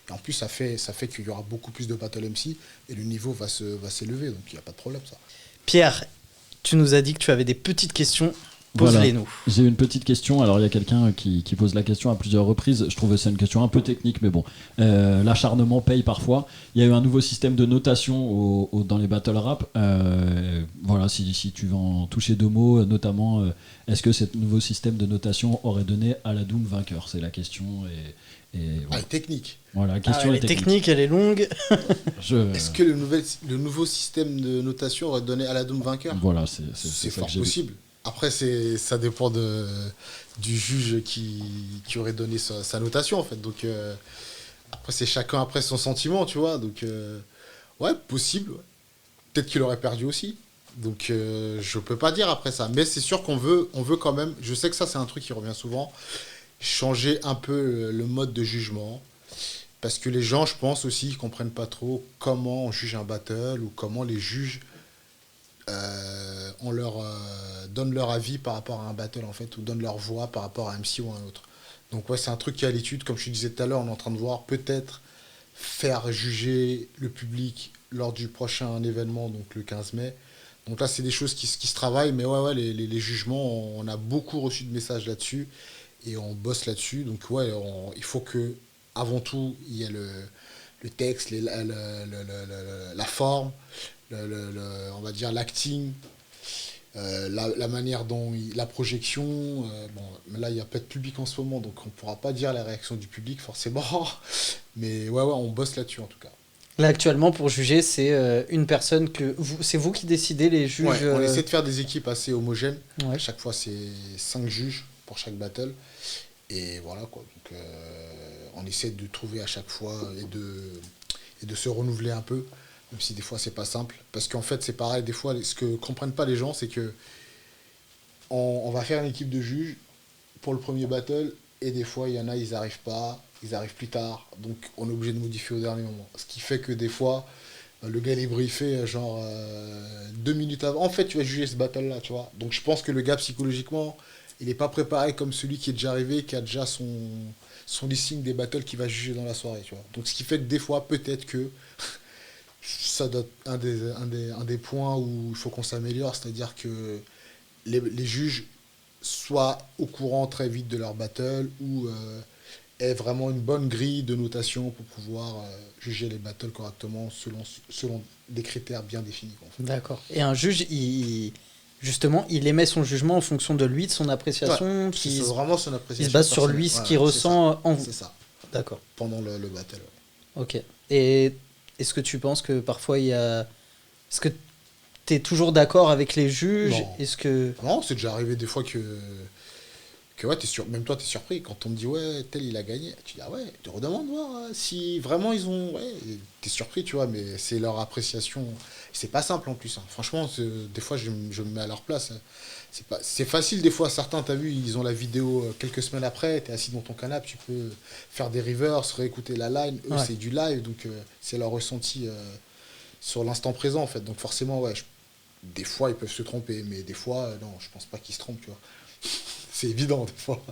Et en plus, ça fait qu'il y aura beaucoup plus de battle MC et le niveau va s'élever, donc il n'y a pas de problème, ça. Pierre, tu nous as dit que tu avais des petites questions. Voilà. Pose-les-nous. J'ai une petite question. Alors, il y a quelqu'un qui pose la question à plusieurs reprises. Je trouve que c'est une question un peu technique, mais bon. L'acharnement paye parfois. Il y a eu un nouveau système de notation dans les battle rap. Voilà, si tu veux en toucher deux mots, notamment, est-ce que ce nouveau système de notation aurait donné Aladoum vainqueur? C'est la question. Voilà. Technique. Voilà, la question elle est est technique. technique, elle est longue. Est-ce que le nouveau système de notation aurait donné Aladoum vainqueur? Voilà, c'est ça fort que j'ai possible. Après, ça dépend du juge qui aurait donné sa notation, en fait. Donc, après, c'est chacun après son sentiment, tu vois. Donc, ouais, possible. Ouais. Peut-être qu'il aurait perdu aussi. Donc, je peux pas dire après ça. Mais c'est sûr qu'on veut quand même... Je sais que ça, c'est un truc qui revient souvent. Changer un peu le mode de jugement. Parce que les gens, je pense aussi, ils comprennent pas trop comment on juge un battle ou comment les juges... on leur donne leur avis par rapport à un battle en fait, ou donne leur voix par rapport à un MC ou à un autre. Donc ouais, c'est un truc qui est à l'étude, comme je te disais tout à l'heure, on est en train de voir peut-être faire juger le public lors du prochain événement, donc le 15 mai. Donc là, c'est des choses qui se travaillent, mais ouais, les jugements, on a beaucoup reçu de messages là-dessus et on bosse là-dessus. Donc ouais, il faut que avant tout, il y ait le texte, la forme, on va dire l'acting, la manière dont la projection. Bon, là il n'y a pas de public en ce moment, donc on ne pourra pas dire la réaction du public forcément, mais ouais, on bosse là-dessus en tout cas. Là actuellement, pour juger, c'est une personne c'est vous qui décidez, les juges. Ouais, on essaie de faire des équipes assez homogènes. Ouais. À chaque fois c'est 5 juges pour chaque battle, et voilà quoi. Donc on essaie de trouver à chaque fois et de se renouveler un peu. Même si des fois c'est pas simple, parce qu'en fait c'est pareil, des fois ce que comprennent pas les gens, c'est que on va faire une équipe de juges pour le premier battle, et des fois il y en a, ils arrivent pas, ils arrivent plus tard, donc on est obligé de modifier au dernier moment. Ce qui fait que des fois le gars il est briefé genre 2 minutes avant, en fait tu vas juger ce battle là, tu vois. Donc je pense que le gars psychologiquement il est pas préparé comme celui qui est déjà arrivé, qui a déjà son listing des battles qu'il va juger dans la soirée, tu vois. Donc ce qui fait que des fois peut-être que ça doit être un des points où il faut qu'on s'améliore, c'est-à-dire que les juges soient au courant très vite de leur battle, ou aient vraiment une bonne grille de notation pour pouvoir juger les battles correctement selon des critères bien définis. En fait. D'accord. Et un juge, justement, il émet son jugement en fonction de lui, de son appréciation. Ouais, c'est vraiment son appréciation. Il se base sur lui, ce qu'il ressent. C'est ça. D'accord. Pendant le battle. Ouais. Ok. Et est-ce que tu penses que parfois il y a... Est-ce que tu es toujours d'accord avec les juges? Non. Est-ce que... Non, c'est déjà arrivé des fois que ouais, même toi, t'es surpris. Quand on me dit, ouais, tel, il a gagné. Tu dis, ah ouais, tu redemandes voir si vraiment ils ont... Ouais, t'es surpris, tu vois, mais c'est leur appréciation. C'est pas simple en plus. Hein. Franchement, des fois, je me mets à leur place. C'est facile, des fois, certains, t'as vu, ils ont la vidéo quelques semaines après, t'es assis dans ton canapé, tu peux faire des reverse, réécouter la line. Eux, c'est du live, donc c'est leur ressenti sur l'instant présent, en fait. Donc forcément, ouais, des fois, ils peuvent se tromper, mais des fois, non, je pense pas qu'ils se trompent, tu vois. C'est évident, des fois.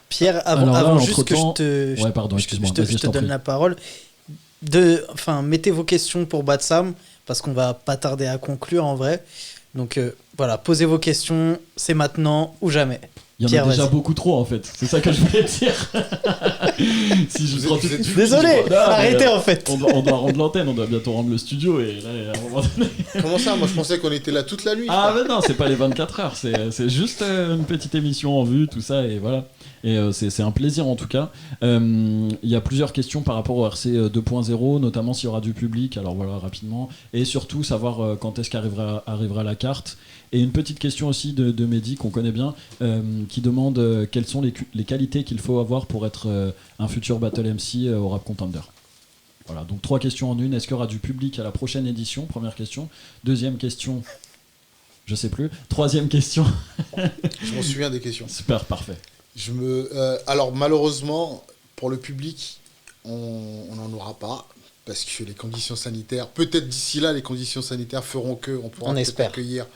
Pierre, avant juste que je te, ouais, pardon, je te donne la parole, mettez vos questions pour Batsam, parce qu'on va pas tarder à conclure en vrai. Donc voilà, posez vos questions, c'est maintenant ou jamais. Il y en Pierre, a déjà vas-y. beaucoup trop en fait, c'est ça que je voulais dire. Si je prends tout de suite- Désolé, Non, mais, arrêtez en fait. On doit rendre l'antenne, on doit bientôt rendre le studio et là, à un moment donné. Comment ça? Moi, je pensais qu'on était là toute la nuit. Ah, frère. mais non, c'est pas les 24 heures, c'est juste une petite émission en vue, tout ça, et voilà. Et c'est un plaisir en tout cas. Il y a plusieurs questions par rapport au RC 2.0, notamment s'il y aura du public, alors voilà, rapidement. Et surtout, savoir quand est-ce qu'arrivera la carte. Et une petite question aussi de Mehdi, qu'on connaît bien, qui demande quelles sont les qualités qu'il faut avoir pour être un futur Battle MC au Rap Contender. Voilà, donc 3 questions en une. Est-ce qu'il y aura du public à la prochaine édition? Première question. Deuxième question, je sais plus. Troisième question. Je m'en souviens des questions. Super, parfait. Alors, malheureusement, pour le public, on n'en aura pas. Parce que les conditions sanitaires, peut-être d'ici là, les conditions sanitaires feront qu'on pourra On peut-être espère. accueillir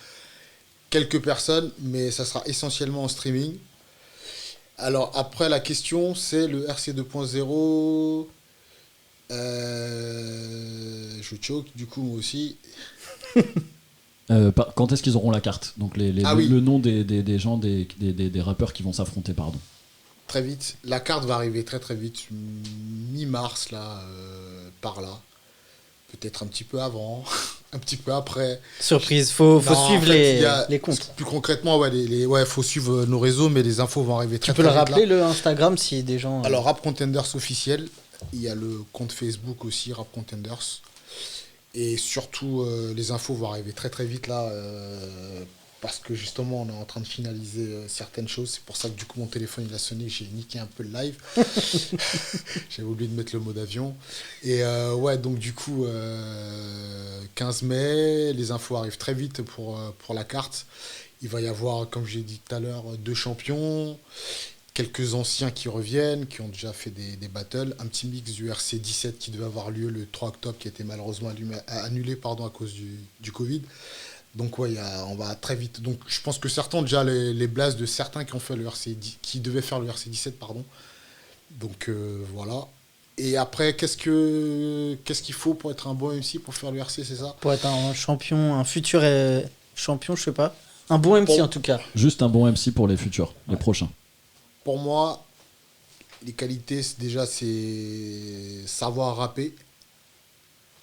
quelques personnes, mais ça sera essentiellement en streaming. Alors, après, la question, c'est le RC 2.0. Je choque, du coup, moi aussi. Quand est-ce qu'ils auront la carte? Donc le nom des gens, des rappeurs qui vont s'affronter, pardon. Très vite. La carte va arriver très très vite, mi-mars, là, par là. Peut-être un petit peu avant, un petit peu après. Surprise, faut Non, suivre en fait, les comptes. Plus concrètement, faut suivre nos réseaux, mais les infos vont arriver très Tu peux très le vite, rappeler, là. le Instagram, si des gens... Alors, Rap Contenders officiel. Il y a le compte Facebook aussi, Rap Contenders. Et surtout, les infos vont arriver très très vite là, parce que justement, on est en train de finaliser certaines choses. C'est pour ça que du coup, mon téléphone il a sonné, j'ai niqué un peu le live. J'avais oublié de mettre le mode avion. Et ouais, donc du coup, 15 mai, les infos arrivent très vite pour la carte. Il va y avoir, comme j'ai dit tout à l'heure, 2 champions. Quelques anciens qui reviennent, qui ont déjà fait des battles, un petit mix du RC 17 qui devait avoir lieu le 3 octobre, qui a été malheureusement annulé à cause du Covid. Donc ouais, on va très vite. Donc je pense que certains ont déjà les blasts de certains qui ont fait le qui devaient faire le RC 17, pardon. Donc voilà. Et après, qu'est-ce qu'il faut pour être un bon MC, pour faire le RC, c'est ça? Pour être un champion, un futur champion, je sais pas. Un bon MC en tout cas. Juste un bon MC pour les futurs, les prochains. Pour moi, les qualités, c'est savoir rapper,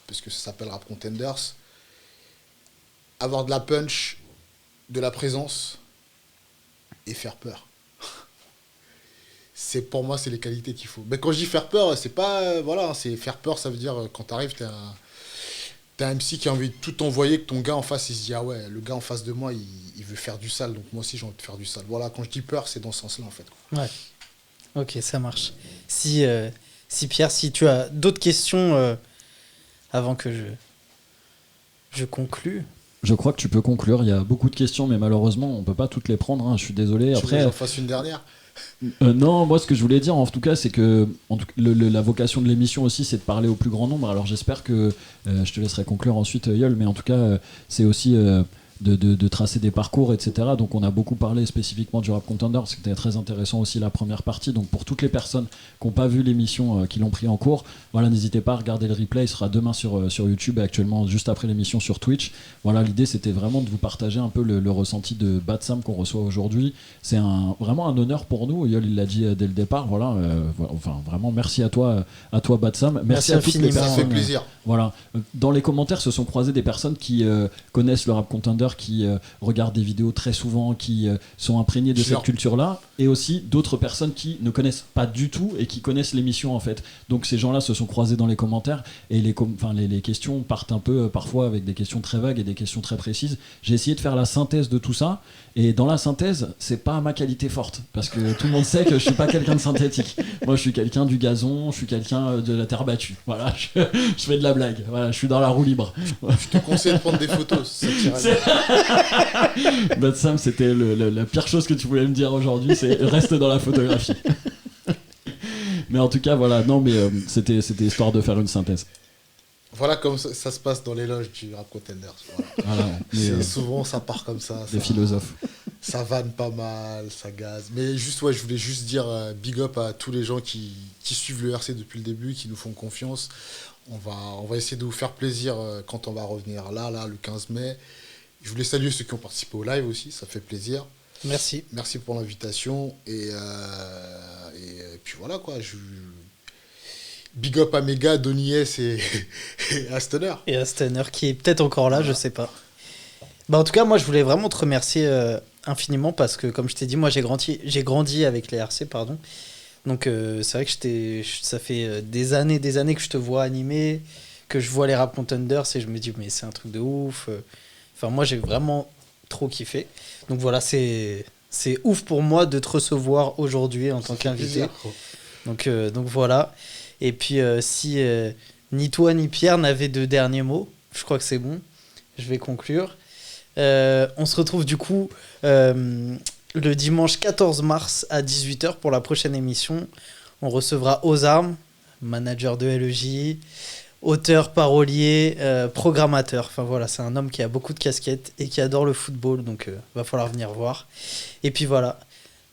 parce que ça s'appelle Rap Contenders, avoir de la punch, de la présence, et faire peur. Pour moi, c'est les qualités qu'il faut. Mais quand je dis faire peur, c'est pas... Voilà, c'est faire peur, ça veut dire, quand t'arrives, t'es un MC qui a envie de tout envoyer, que ton gars en face, il se dit, ah ouais, le gars en face de moi, il veut faire du sale, donc moi aussi, j'ai envie de faire du sale. Voilà, quand je dis peur, c'est dans ce sens-là, en fait. Ouais. Ok, ça marche. Si Pierre, si tu as d'autres questions avant que je conclue. Je crois que tu peux conclure. Il y a beaucoup de questions, mais malheureusement, on peut pas toutes les prendre. Hein. Je suis désolé. Tu veux Après, que j'en fasse une dernière? Non, moi ce que je voulais dire en tout cas, c'est que la vocation de l'émission aussi, c'est de parler au plus grand nombre. Alors j'espère que je te laisserai conclure ensuite, Yol, mais en tout cas, c'est aussi de tracer des parcours, etc. Donc on a beaucoup parlé spécifiquement du Rap Contender, c'était très intéressant aussi la première partie. Donc pour toutes les personnes qui n'ont pas vu l'émission, qui l'ont pris en cours, voilà, n'hésitez pas à regarder le replay, il sera demain sur YouTube et actuellement juste après l'émission sur Twitch. Voilà, l'idée c'était vraiment de vous partager un peu le ressenti de Batsam qu'on reçoit aujourd'hui. C'est vraiment un honneur pour nous, Yol il l'a dit dès le départ, voilà, enfin vraiment merci à toi Batsam, merci à toutes les personnes. Ça fait plaisir. Voilà, dans les commentaires se sont croisées des personnes qui connaissent le Rap Contender, qui regardent des vidéos très souvent, qui sont imprégnées de cette culture-là, et aussi d'autres personnes qui ne connaissent pas du tout et qui connaissent l'émission en fait. Donc ces gens-là se sont croisés dans les commentaires et les questions partent un peu parfois avec des questions très vagues et des questions très précises. J'ai essayé de faire la synthèse de tout ça, et dans la synthèse, c'est pas ma qualité forte, parce que tout le monde sait que je suis pas quelqu'un de synthétique. Moi je suis quelqu'un du gazon, je suis quelqu'un de la terre battue. Voilà, je fais de la blague. Voilà, je suis dans la roue libre. Je te conseille de prendre des photos. Ça t'irait. Batsam, c'était la pire chose que tu voulais me dire aujourd'hui, c'est reste dans la photographie. Mais en tout cas, voilà, non, mais c'était histoire de faire une synthèse. Voilà comme ça se passe dans les loges du Rap Contenders. Voilà. Voilà, Souvent, ça part comme ça. Des philosophes. Ça vanne pas mal, ça gaze. Mais juste, ouais, je voulais juste dire big up à tous les gens qui suivent le RC depuis le début, qui nous font confiance. On va essayer de vous faire plaisir quand on va revenir là, le 15 mai. Je voulais saluer ceux qui ont participé au live aussi, ça fait plaisir. Merci. Merci pour l'invitation. Et puis voilà, quoi. Big up à mes gars, Donny S et à Stunner. Et à Stunner qui est peut-être encore là, je sais pas. Bah, en tout cas, moi, je voulais vraiment te remercier infiniment parce que, comme je t'ai dit, moi, j'ai grandi avec les RC, pardon. Donc, c'est vrai que ça fait des années que je te vois animer, que je vois les Rap Contenders et je me dis, mais c'est un truc de ouf. Enfin, moi, j'ai vraiment trop kiffé. Donc, voilà, c'est ouf pour moi de te recevoir aujourd'hui en tant qu'invité. Donc, voilà. Et puis, si ni toi ni Pierre n'avaient de derniers mots, je crois que c'est bon. Je vais conclure. On se retrouve du coup le dimanche 14 mars à 18h pour la prochaine émission. On recevra Ozarm, manager de LEJ, auteur, parolier, programmateur. Enfin voilà, c'est un homme qui a beaucoup de casquettes et qui adore le football, donc va falloir venir voir. Et puis voilà.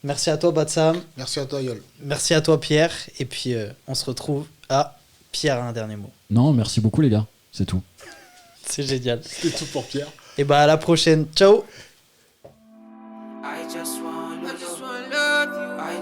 Merci à toi Batsam. Merci à toi Yol. Merci à toi Pierre. Et puis on se retrouve à Pierre a un dernier mot. Non, merci beaucoup les gars, c'est tout. C'est génial. C'est tout pour Pierre. Et bah à la prochaine. Ciao. I just wanna love you.